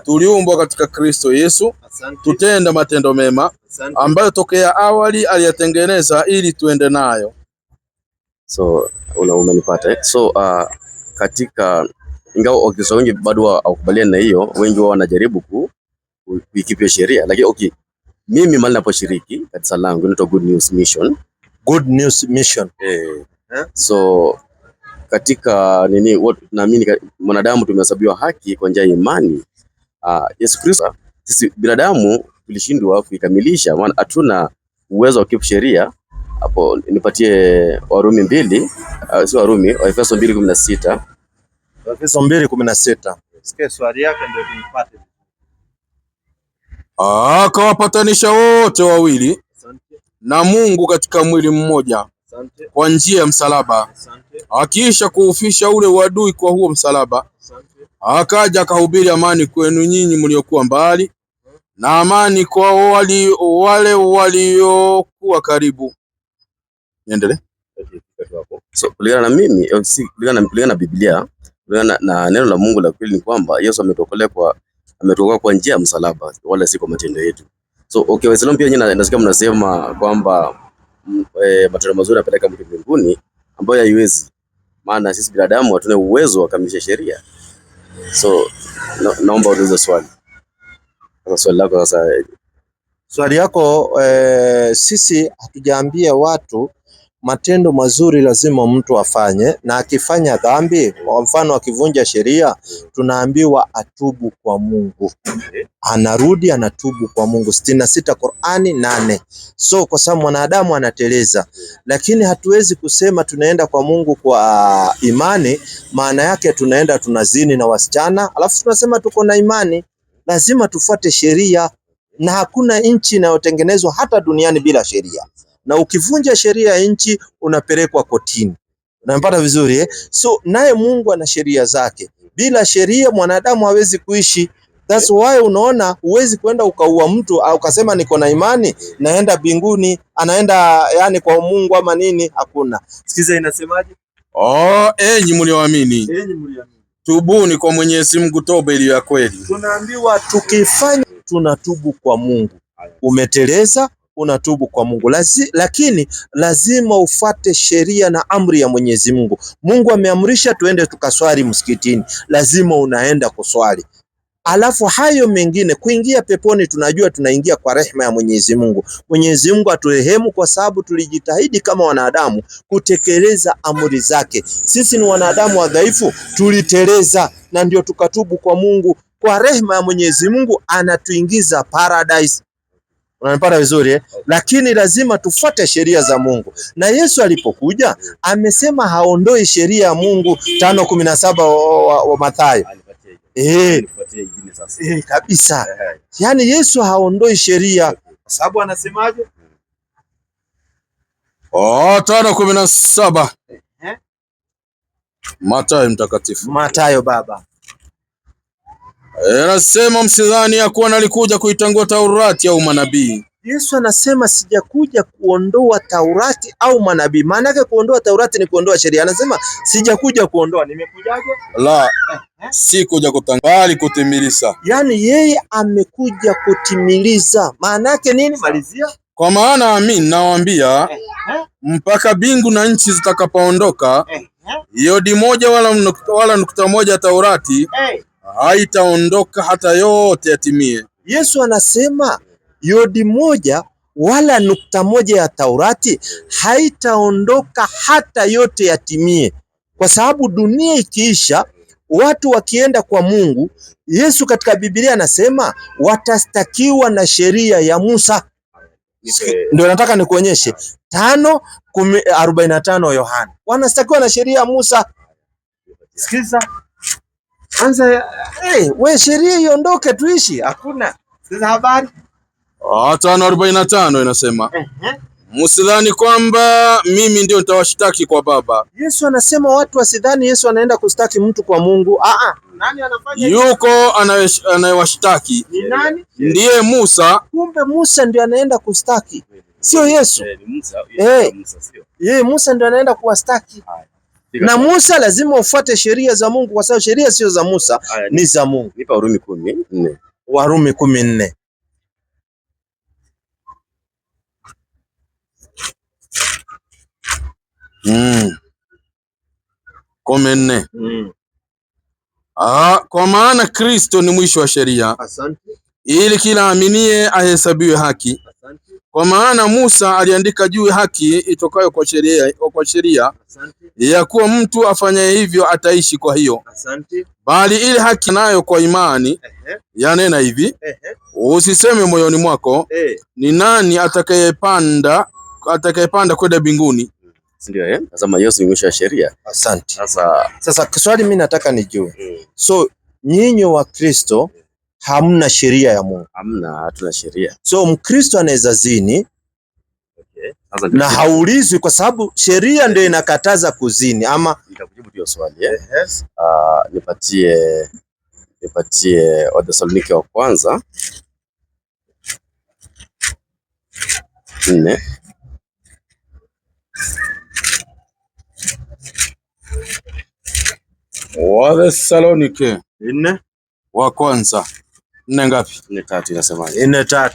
tuliumbwa katika Kristo Yesu, tutenda matendo mema ambayo tokea awali aliyatengeneza ili tuende nayo. So umenipata. So katika ingawa Wakristo wengi bado hawakubaliani na hiyo, wengi wao wanajaribu kuikipia sheria. Lakini okay, mimi mali naposhiriki katika langu inaitwa Good News Mission. Good News Mission. So katika naamini mwanadamu tumehesabiwa haki kwa njia ya imani. Yesu Kristo, sisi binadamu tulishindwa kuikamilisha, maana hatuna uwezo wa kukeep sheria. Hapo nipatie Warumi 2, si Warumi, Waefeso 2:16. Waefeso 2:16. Sikia swali yake ndio tunipate. Akawapatanisha wote wawili na Mungu katika mwili mmoja kwa njia ya msalaba, akiisha kuufisha ule uadui kwa huo msalaba, akaja akahubiri amani kwenu nyinyi mliokuwa mbali, na amani kwa wale waliokuwa karibu. Niendelee. So kulingana na mimi, kulingana na Biblia, kulingana na neno la Mungu la kweli ni kwamba Yesu ametoka kwa njia ya msalaba, wala si kwa matendo yetu. So okay, Waislamu pia nyinyi nasikia mnasema kwamba matendo mazuri yanapeleka mtu mbinguni, ambayo haiwezi. Maana sisi binadamu hatuna uwezo wa kukamilisha sheria. So naomba ulize swali. Sasa swali lako sasa. Swali yako, sisi hatujaambia watu matendo mazuri lazima mtu afanye, na akifanya dhambi, kwa mfano akivunja sheria, tunaambiwa atubu kwa Mungu. Anarudi anatubu kwa Mungu. 66 Qur'ani 8. So kwa sababu mwanadamu anateleza, lakini hatuwezi kusema tunaenda kwa Mungu kwa imani, maana yake tunaenda tunazini na wasichana, alafu tunasema tuko na imani. Lazima tufuate sheria, na hakuna nchi inayotengenezwa hata duniani bila sheria. Na ukivunja sheria ya nchi unapelekwa kotini. Unampata vizuri eh? So naye Mungu ana sheria zake. Bila sheria mwanadamu hawezi kuishi. That's why unaona huwezi kwenda ukaua mtu au ukasema niko na imani naenda mbinguni, anaenda yani kwa Mungu ama nini, hakuna. Sikiza inasemaje? Enyi mlioamini. Tubuni kwa Mwenyezi Mungu toba iliyo ya kweli. Tunaambiwa tukifanya tunatubu kwa Mungu. Umeteleza, unatubu kwa Mungu. Lakini lazima ufuate sheria na amri ya Mwenyezi Mungu. Mungu ameamrisha tuende tukaswali msikitini, lazima unaenda kuswali. Alafu hayo mengine, kuingia peponi tunajua tunaingia kwa rehema ya Mwenyezi Mungu. Mwenyezi Mungu aturehemu kwa sababu tulijitahidi kama wanadamu kutekeleza amri zake. Sisi ni wanadamu wadhaifu, tuliteleza na ndio tukatubu kwa Mungu. Kwa rehema ya Mwenyezi Mungu anatuingiza paradise. Unanipata vizuri eh? Lakini lazima tufuate sheria za Mungu. Na Yesu alipokuja amesema haondoi sheria ya Mungu 5:17 wa Mathayo. Kabisa. Yaani Yesu haondoi sheria. Kwa sababu anasemaje? 5:17. Mathayo mtakatifu. Mathayo baba. Anasema msidhani ya kuwa nalikuja kuitangua Taurati au manabii. Yesu anasema sijakuja kuondoa Taurati au manabii. Maana yake kuondoa Taurati ni kuondoa sheria. Anasema sijakuja kuondoa, nimekujaje? La, si kuja bali kutimiliza. Yaani yeye amekuja kutimiliza. Maana yake nini? Malizia. Kwa maana amin nawaambia, mpaka mbingu na nchi zitakapoondoka, yodi moja wala nukta moja ya Taurati haitaondoka hata yote yatimie. Yesu anasema yodi moja wala nukta moja ya Taurati haitaondoka hata yote yatimie. Kwa sababu dunia ikiisha, watu wakienda kwa Mungu, Yesu katika Biblia anasema watastakiwa na sheria ya Musa. Ndio nataka nikuonyeshe 5:45 Yohana. Wanastakiwa na sheria ya Musa. Sikiza. Anza, we sheria iondoke tuishi? Hakuna. Sikiza habari. 5:45 inasema, msidhani kwamba mimi ndio nitawashtaki kwa Baba. Yesu anasema watu wasidhani Yesu anaenda kustaki mtu kwa Mungu. Nani anafanya hivyo? Yuko anayewashtaki. Ni nani? Ndiye Musa. Kumbe Musa ndio anaenda kustaki, sio Yesu. Musa ndio anaenda kuwastaki. Na Musa lazima ufuate sheria za Mungu kwa sababu sheria sio za Musa, ni za Mungu. Nipa Warumi 14. Warumi 14. Kwa maana Kristo ni mwisho wa sheria. Asante. Ili kila aminie ahesabiwe haki. Asante. Kwa maana Musa aliandika juu ya haki itokayo kwa sheria ya kuwa mtu afanyaye hivyo ataishi kwa hiyo. Asante. Bali ile haki nayo kwa imani yanena hivi, usiseme moyoni mwako, ni nani atakayepanda kwenda mbinguni. Ndio Nasema Yesu ni mwisho wa sheria. Asante. Sasa swali mimi nataka nijue. So nyinyi wa Kristo hamna sheria ya Mungu? Hatuna sheria. So Mkristo anaweza zini na haulizwi kwa sababu sheria ndio inakataza kuzini ama? Nitakujibu hiyo swali nipatie Wathesalonike wa kwanza 4. Wathesalonike 4 wa kwanza 4 ngapi? 4:3 inasema 4:3.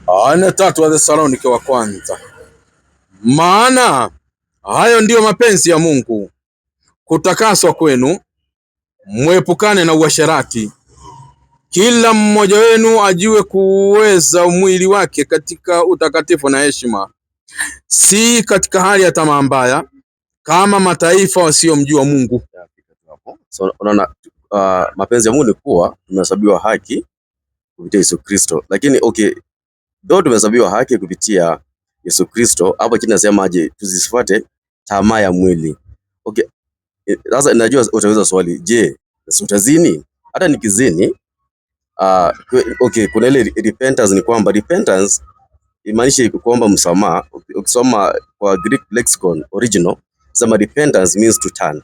4:3 Wathesalonike wa kwanza. Maana hayo ndiyo mapenzi ya Mungu, kutakaswa kwenu, mwepukane na uasherati. Kila mmoja wenu ajue kuweza mwili wake katika utakatifu na heshima, si katika hali ya tamaa mbaya, kama mataifa wasiomjua Mungu. So unaona, mapenzi ya Mungu ni kuwa tumehesabiwa haki kupitia Yesu Kristo. Lakini okay, ndio tumehesabiwa haki kupitia Yesu Kristo, hapo chini nasema aje tusifuate tamaa ya mwili. Okay, sasa najua utaweza swali, je, utazini? Hata nikizini, okay, kuna ile repentance, ni kwamba repentance imaanisha kuomba msamaha. Ukisoma kwa Greek lexicon original, sema repentance means to turn.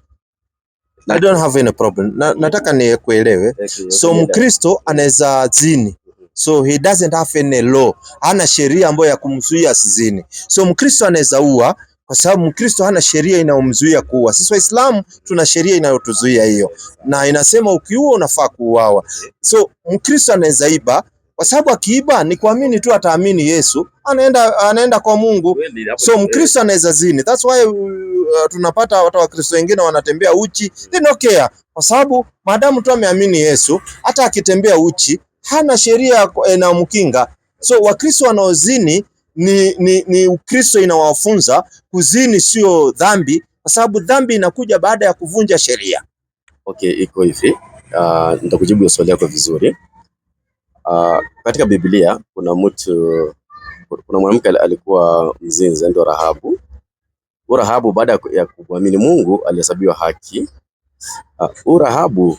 I don't have any problem. Nataka ni kuelewe. So Mkristo anaweza zini. So he doesn't have any law. Hana sheria ambayo ya kumzuia asizini. So Mkristo anaweza ua kwa sababu Mkristo hana sheria inayomzuia kuua. Sisi Waislamu tuna sheria inayotuzuia hiyo. Na inasema ukiua unafaa kuuawa. So Mkristo anaweza iba kwa sababu akiiba ni kuamini tu, ataamini Yesu, anaenda kwa Mungu. So Mkristo anaweza zini. That's why tunapata watu wa Kristo wengine wanatembea uchi, they don't care, kwa sababu maadamu tu ameamini Yesu, hata akitembea uchi hana sheria inayomkinga. So Wakristo wanaozini ni Ukristo inawafunza kuzini sio dhambi, kwa sababu dhambi inakuja baada ya kuvunja sheria. Okay, iko hivi. Nitakujibu swali lako vizuri. Katika Biblia kuna mwanamke alikuwa mzinzi, ndio Rahabu. Rahabu baada ya kuamini Mungu alihesabiwa haki. Rahabu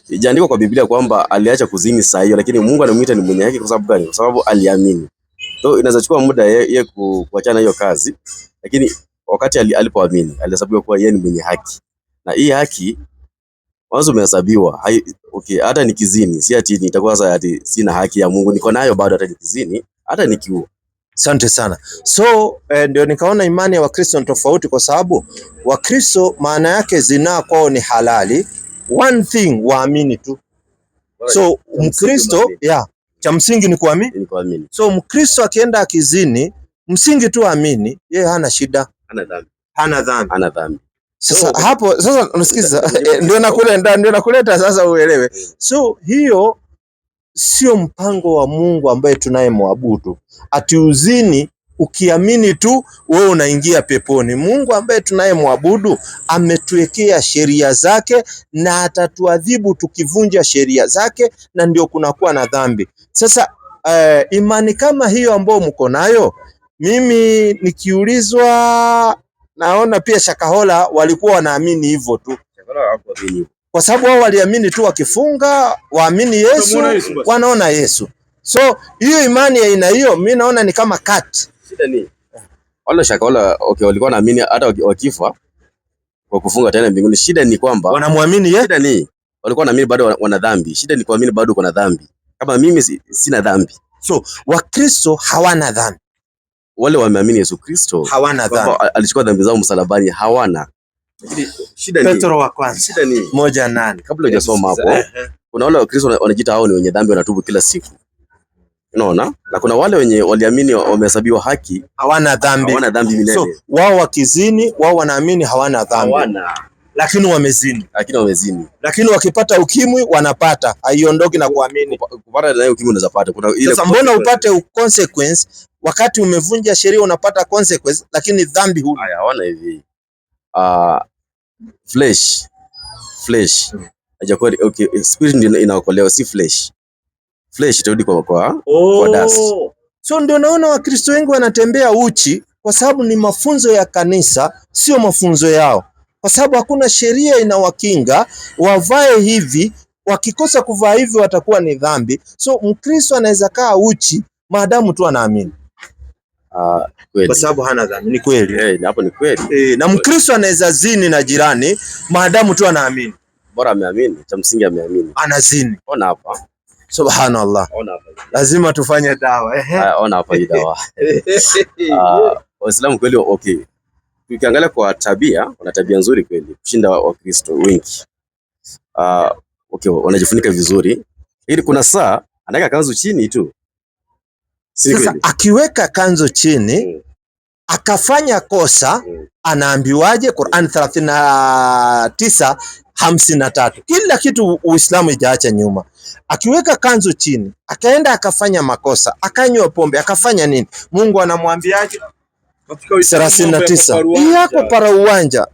ijaandikwa kwa Biblia kwamba aliacha kuzini saa hiyo, lakini Mungu anamuita ni mwenye haki. Kwa sababu gani? Kwa sababu aliamini. So inaweza chukua muda yeye kuachana hiyo kazi, lakini wakati alipoamini alihesabiwa kuwa yeye ni mwenye haki. Na hii haki mwanzo umehesabiwa. Okay, hata nikizini si ati nitakuwa sasa ati sina haki ya Mungu, niko nayo bado hata nikizini, hata nikiua. Asante sana. So ndio nikaona imani ya Wakristo ni tofauti, kwa sababu Wakristo maana yake zinaa kwao ni halali. One thing waamini tu. So Mkristo cha msingi ni kuamini. So Mkristo akienda akizini, msingi tu amini, yeye hana shida. Hana dhambi. Sasa hapo sasa unasikiza ndio nakuleta sasa uelewe. So hiyo sio mpango wa Mungu ambaye tunayemwabudu. Ati uzini ukiamini tu wewe unaingia peponi. Mungu ambaye tunayemwabudu ametuwekea sheria zake na atatuadhibu tukivunja sheria zake, na ndio kunakuwa na dhambi. Sasa imani kama hiyo ambayo mko nayo, mimi nikiulizwa naona pia Shakahola walikuwa wanaamini hivyo tu. Kwa sababu wao waliamini tu wakifunga waamini Yesu, wanaona Yesu. So hiyo imani ya aina hiyo mimi naona ni kama cut. Shida ni wala Shakahola, okay, walikuwa wanaamini hata wakifa kwa kufunga tena mbinguni. Shida ni kwamba wanamwamini yeye. Shida ni walikuwa wanaamini bado wana dhambi. Shida ni kuamini bado kuna dhambi. Kama mimi sina dhambi. So Wakristo hawana dhambi. Wale wameamini Yesu Kristo hawana dhambi. Alichukua dhambi zao msalabani, hawana. Shida ni Petro wa kwanza. Shida ni 1:8. Kabla hujasoma hapo, kuna wale Wakristo wanajiita hao ni wenye dhambi, wanatubu kila siku. Unaona? Na kuna wale wenye waliamini wamehesabiwa haki, hawana dhambi. Hawana dhambi milele. So wao wakizini, wao wanaamini hawana dhambi. Lakini wamezini. Lakini wakipata ukimwi wanapata, haiondoki na kuamini. Kupata nayo ukimwi unaweza pata. Kuna ile. Sasa mbona upate consequence wakati umevunja sheria, unapata consequence lakini dhambi huna? Haya, hawana hivi. Flesh. Hajakuwa okay, spirit ndio inaokolewa, si flesh. Flesh itarudi kwa dust. So ndio naona Wakristo wengi wanatembea uchi kwa sababu ni mafunzo ya kanisa, sio mafunzo yao. Kwa sababu hakuna sheria inawakinga wavae hivi, wakikosa kuvaa hivi watakuwa ni dhambi. So Mkristo anaweza kaa uchi maadamu tu anaamini. Kweli. Kwa sababu hana dhambi. Ni kweli. Hapo ni kweli. Na Mkristo anaweza zini na jirani maadamu tu anaamini. Bora ameamini, cha msingi ameamini. Anazini. Ona hapa. Subhanallah. Ona hapa. Lazima tufanye dawa. Ona hapa hii dawa. Waislamu kweli okay. Ukiangalia kwa tabia, wana tabia nzuri kweli kushinda Wakristo wengi. Okay, wanajifunika vizuri. Ili kuna saa anaweka kanzu chini tu. Sasa akiweka kanzu chini akafanya kosa anaambiwaje? Qur'an 39:53. Kila kitu Uislamu ijaacha nyuma. Akiweka kanzu chini, akaenda akafanya makosa, akanywa pombe, akafanya nini? Mungu anamwambiaje? 39. Yako para uwanja.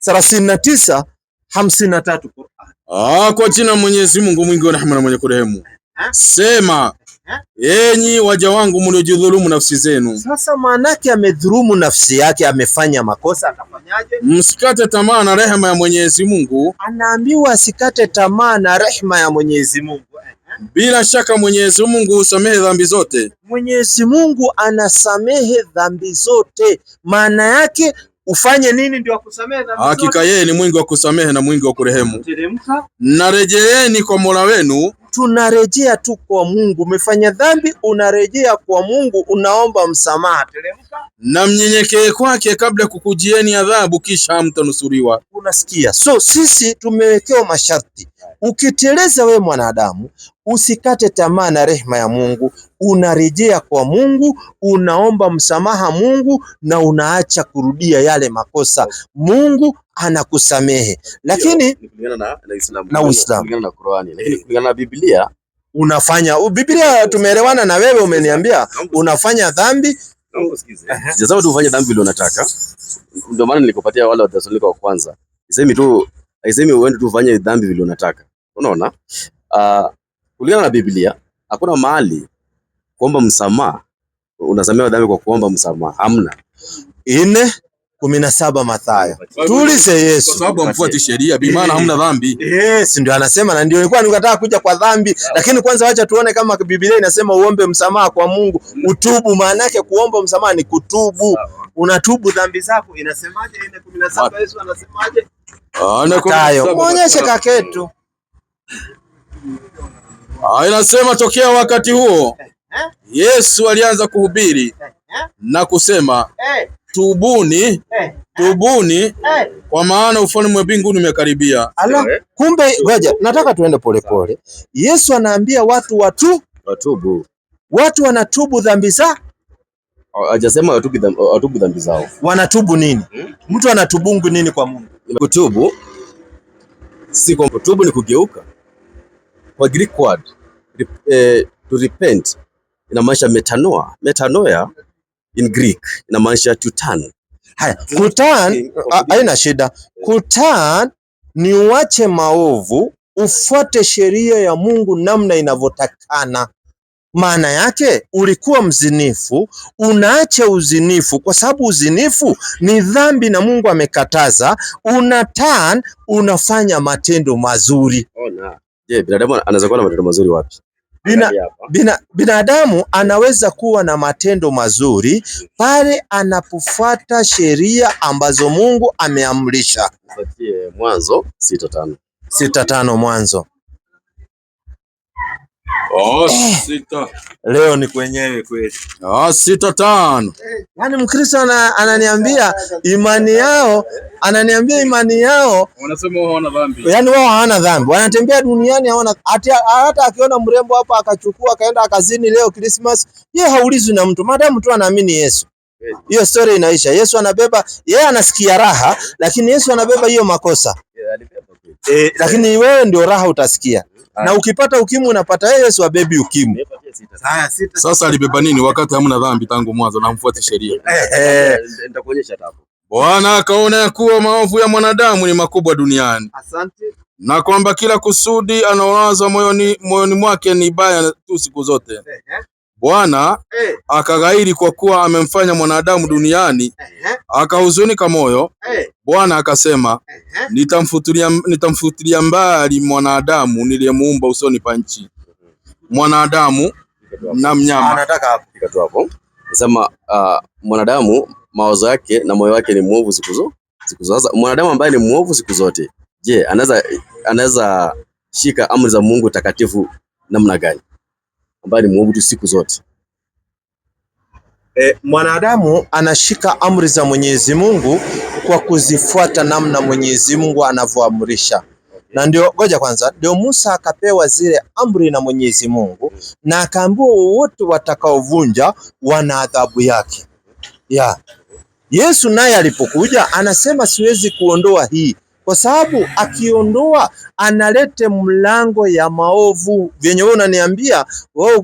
39:53 Qur'an. Kwa jina Mwenyezi Mungu mwingi wa rehema na mwenye kurehemu. Sema, enyi waja wangu mliojidhulumu nafsi zenu. Sasa maanake amedhulumu nafsi yake, amefanya makosa, akafanyaje? Msikate tamaa na rehema ya Mwenyezi Mungu. Anaambiwa asikate tamaa na rehema ya Mwenyezi Mungu. Bila shaka Mwenyezi Mungu husamehe dhambi zote. Mwenyezi Mungu anasamehe dhambi zote. Maana yake ufanye nini ndio akusamehe dhambi zote? Hakika yeye ni mwingi wa kusamehe na mwingi wa kurehemu. Narejeeni kwa Mola wenu. Tunarejea tu kwa Mungu. Umefanya dhambi, unarejea kwa Mungu, unaomba msamaha. Na mnyenyekee kwake kabla kukujieni adhabu kisha hamtanusuriwa. Unasikia? So sisi tumewekewa masharti. Ukiteleza we mwanadamu, usikate tamaa na rehema ya Mungu, unarejea kwa Mungu, unaomba msamaha Mungu na unaacha kurudia yale makosa. Mungu anakusamehe. Lakini kulingana na Uislamu, kulingana na Qur'ani, lakini kulingana na Biblia unafanya Biblia tumeelewana na wewe, umeniambia unafanya dhambi. Sijasema tu ufanye dhambi ile unataka. Ndio maana nilikupatia wale wa Thessalonike wa kwanza. Haisemi uende tu ufanye dhambi vile unataka. Unaona? Kulingana na Biblia, hakuna mahali kuomba msamaha unasamehewa dhambi kwa kuomba msamaha. Hamna. 4:17 Mathayo. Tuulize Yesu. Kwa sababu amfuati sheria, bi maana hamna dhambi. Yes, ndio anasema, na ndio nilikuwa nikataka kuja kwa dhambi, lakini kwanza wacha tuone kama Biblia inasema uombe msamaha kwa Mungu, utubu. Maana yake kuomba msamaha ni kutubu. Unatubu dhambi zako. Inasemaje 4:17? Yesu anasemaje? Mathayo. Muonyeshe kaketu. Inasema tokea wakati huo Yesu alianza kuhubiri na kusema, tubuni, tubuni kwa maana ufalme wa mbinguni umekaribia. Kumbe ngoja, nataka tuende polepole. Yesu anaambia watu watubu. Watu wanatubu dhambi zao. Hajasema watubu dhambi zao. Wanatubu nini? Mtu anatubungu nini kwa Mungu? Kutubu si kwa kutubu, ni kugeuka. Kwa Greek word to repent inamaanisha metanoia. Metanoia in Greek inamaanisha to turn. Haya, kuturn haina shida. Kuturn ni uache maovu, ufuate sheria ya Mungu namna inavyotakana. Maana yake ulikuwa mzinifu, unaacha uzinifu kwa sababu uzinifu ni dhambi na Mungu amekataza. Una turn, unafanya matendo mazuri. Ona. Je, binadamu anaweza kuwa na matendo mazuri wapi? Binadamu anaweza kuwa na matendo mazuri pale anapofuata sheria ambazo Mungu ameamrisha. Tufuatie Mwanzo 6:5. 6:5 Mwanzo. Sita. Leo ni kwenyewe kweli. 6:5. Yaani Mkristo ananiambia imani yao, Wanasema wao hawana dhambi. Yaani wao hawana dhambi. Wanatembea duniani hawana, hata akiona mrembo hapa akachukua akaenda akazini leo Christmas, yeye haulizwi na mtu. Madamu tu anaamini Yesu. Hiyo story inaisha. Yesu anabeba, yeye anasikia raha, lakini Yesu anabeba hiyo makosa. Lakini wewe ndio raha utasikia. Na ukipata ukimwi unapata Yesu abebi ukimwi. Sasa alibeba nini wakati hamna dhambi tangu mwanzo na mfuati sheria? Nitakuonyesha hapo. Bwana akaona ya kuwa maovu ya mwanadamu ni makubwa duniani. Asante. Na kwamba kila kusudi anawaza moyoni mwake ni baya tu siku zote. Bwana akaghairi kwa kuwa amemfanya mwanadamu duniani, akahuzunika moyo. Bwana akasema, nitamfutilia mbali mwanadamu niliyemuumba usoni pa nchi, mwanadamu na mnyama. Anataka hapo. Nasema mwanadamu mawazo yake na moyo wake ni mwovu siku zote. Mwanadamu ambaye ni mwovu siku zote, je, anaweza shika amri za Mungu takatifu namna gani ambaye ni mwovu siku zote? Mwanadamu anashika amri za Mwenyezi Mungu kwa kuzifuata namna Mwenyezi Mungu anavyoamrisha. Na ndio ngoja kwanza, ndio Musa akapewa zile amri na Mwenyezi Mungu na akaambiwa wote watakaovunja wana adhabu yake. Yesu naye alipokuja anasema siwezi kuondoa hii, kwa sababu akiondoa analete mlango ya maovu. Vyenye wewe unaniambia wewe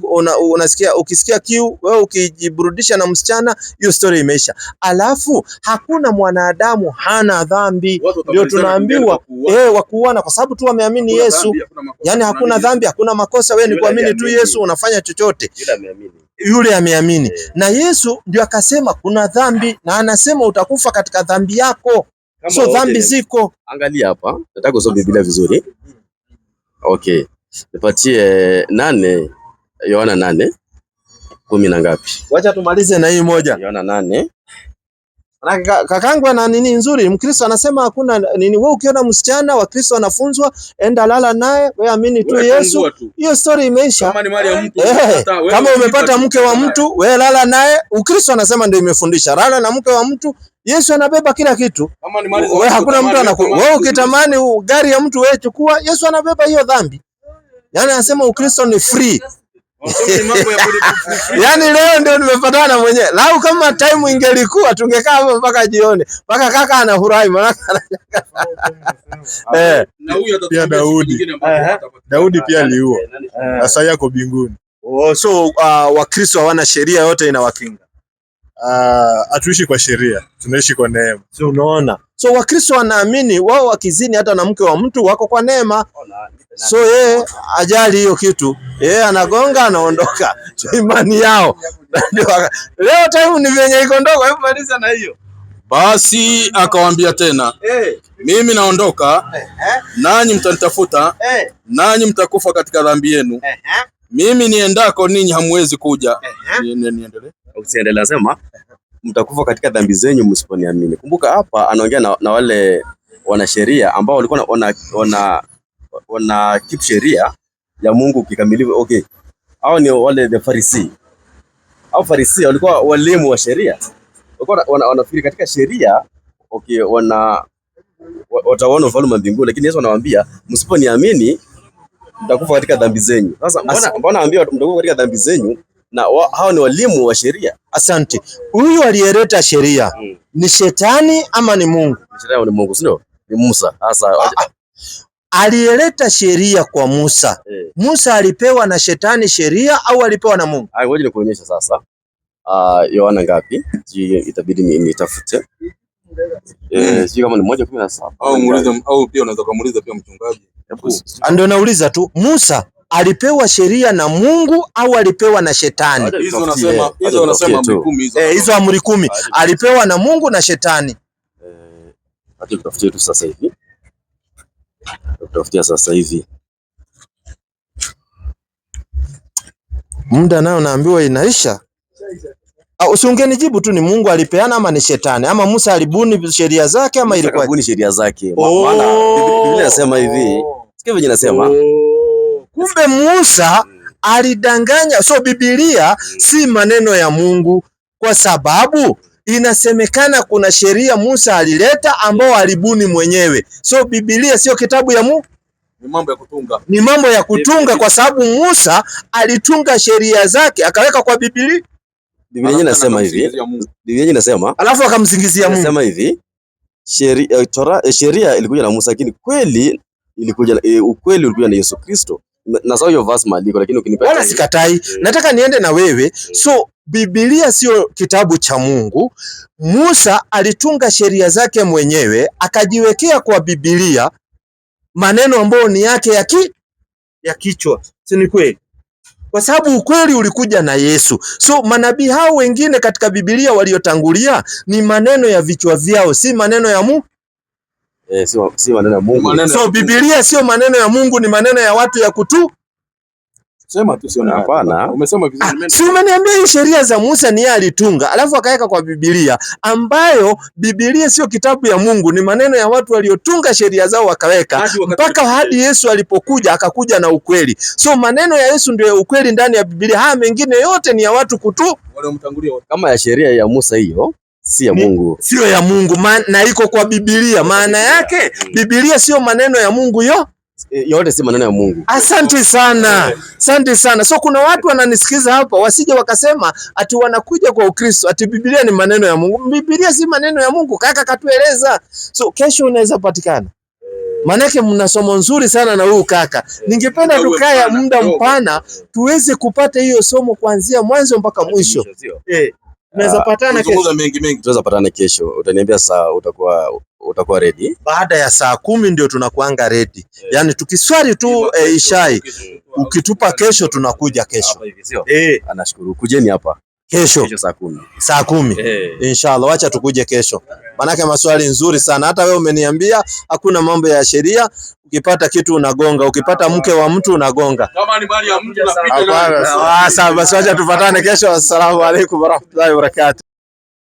unasikia, ukisikia kiu wewe ukijiburudisha na msichana, hiyo story imeisha. Alafu hakuna mwanadamu hana dhambi, ndio tunaambiwa wa kuuana kwa sababu tu wameamini Yesu. Yani hakuna dhambi, hakuna makosa, wewe ni kuamini tu Yesu, unafanya chochote. Yule ameamini. Na Yesu ndio akasema kuna dhambi na anasema utakufa katika dhambi yako. So dhambi ziko. Angalia hapa, nataka kusoma Biblia vizuri. Okay. Nipatie 8 Yohana 8:10 na ngapi? Wacha tumalize na hii moja. Yohana 8. Kakangu ana nini nzuri, Mkristo anasema hakuna nini. Wewe ukiona msichana wa Kristo anafunzwa, enda lala naye, wewe amini tu Yesu. Hiyo story imeisha. Kama ni mali ya mtu, kama umepata mke wa mtu, wewe lala naye. Ukristo anasema ndio imefundisha. Lala na mke wa mtu. Yesu anabeba kila kitu. Wewe hakuna mtu wewe ukitamani gari ya mtu wewe chukua, Yesu anabeba hiyo dhambi. Yaani anasema Ukristo ni free. Yaani leo ndio nimepatana mwenyewe. Lau kama time ingelikuwa tungekaa hapo mpaka jioni. Mpaka kaka anafurahi maana na huyu pia Daudi pia aliua. Sasa yako mbinguni. So Wakristo hawana sheria, yote inawakinga. Hatuishi kwa sheria, tunaishi kwa neema. So unaona. So Wakristo wanaamini wao wakizini hata na mke wa mtu wako kwa neema. So ajali hiyo kitu. Anagonga anaondoka. So imani yao. Leo time ni venye iko ndogo, hebu maliza na hiyo. Basi akawaambia tena, mimi naondoka, nanyi mtanitafuta, nanyi mtakufa katika dhambi yenu. Mimi niendako ninyi hamwezi kuja. Niendelee. Usiendelee, nasema mtakufa katika dhambi zenyu msiponiamini. Kumbuka hapa anaongea na wale wanasheria ambao walikuwa wana keep sheria ya Mungu kikamilifu. Okay. Hao ni wale the Pharisee. Hao Pharisee walikuwa walimu wa sheria. Walikuwa wanafikiri katika sheria, okay, wataona ufalme wa mbinguni, lakini Yesu anawaambia msiponiamini mtakufa katika dhambi zenyu. Sasa mbona anaambia mtakufa katika dhambi zenyu? Na hao ni walimu wa sheria. Asante. Huyu aliyeleta sheria ni shetani ama ni Mungu? Shetani ni Mungu, sio? Ni Musa. Sasa aliyeleta sheria kwa Musa. Musa alipewa na shetani sheria au alipewa na Mungu? Ngoja nikuonyeshe sasa. Yohana ngapi? Itabidi nitafute. Sio kama ni 1:17. Au muulize, au pia unaweza kumuuliza pia mchungaji. Ndio nauliza tu, Musa alipewa sheria na Mungu au alipewa na shetani? Hizo unasema amri 10 hizo. Hizo amri 10 alipewa na Mungu na shetani. Hata tutafutie tu sasa hivi. Tutafutia sasa hivi. Muda nao naambiwa inaisha. Usingenijibu tu ni Mungu alipeana ama ni shetani, ama Musa alibuni sheria zake ama ilikuwa alibuni sheria zake. Maana Biblia inasema hivi. Sikia vile inasema. Kumbe Musa alidanganya. So Biblia si maneno ya Mungu, kwa sababu inasemekana kuna sheria Musa alileta ambao alibuni mwenyewe. So Biblia sio kitabu ya Mungu. Ni mambo ya kutunga. Ni mambo ya kutunga, kwa sababu Musa alitunga sheria zake akaweka kwa Biblia. Biblia inasema hivi. Biblia inasema, alafu akamsingizia Mungu. Inasema hivi, sheria ilikuja na Musa, lakini kweli ilikuja ukweli ulikuja na Yesu Kristo. Na sawa hiyo verse maandiko, lakini ukinipa wala sikatai. Nataka niende na wewe. So Biblia sio kitabu cha Mungu. Musa alitunga sheria zake mwenyewe akajiwekea kwa Biblia maneno ambayo ni yake ya kichwa. Si ni kweli? Kwa sababu ukweli ulikuja na Yesu. So manabii hao wengine katika Biblia waliotangulia ni maneno ya vichwa vyao, si maneno ya Mungu. Si maneno ya Mungu. So Biblia sio maneno ya Mungu, ni maneno ya watu ya Sema tu sio. Hapana. Umesema vizuri. Si umeniambia hii sheria za Musa ni yeye alitunga, alafu akaweka kwa Biblia, ambayo Biblia sio kitabu ya Mungu, ni maneno ya watu waliotunga sheria zao wakaweka, mpaka hadi Yesu alipokuja akakuja na ukweli. So maneno ya Yesu ndio ukweli ndani ya Biblia, haya mengine yote ni ya watu waliomtangulia. Kama ya sheria ya Musa hiyo si ya Mungu. Sio ya Mungu, na iko kwa Biblia. Maana yake Biblia sio maneno ya Mungu yote si maneno ya Mungu. Asante sana. Asante sana. So kuna watu wananisikiza hapa wasije wakasema ati wanakuja kwa Ukristo ati Biblia ni maneno ya Mungu. Biblia si maneno ya Mungu, kaka katueleza. So kesho unaweza patikana. Manake mna somo nzuri sana na huyu kaka. Ningependa tukae muda mpana tuweze kupata hiyo somo kuanzia mwanzo mpaka mwisho. Tunaweza patana kesho. Tunaweza patana kesho. Utaniambia saa utakuwa ready. Baada ya saa 10 ndio tunakuanga ready. Yaani tukiswali tu ishai. Ukitupa kesho tunakuja kesho. Anashukuru. Kujeni hapa. Kesho saa 10. Saa 10. Inshallah, wacha tukuje kesho. Manake maswali nzuri sana. Hata wewe umeniambia hakuna mambo ya sheria. Ukipata kitu unagonga, ukipata mke wa mtu unagonga. Kama ni mali ya mtu unapita. Sawa, basi wacha tupatane kesho. Assalamu alaykum warahmatullahi wabarakatuh.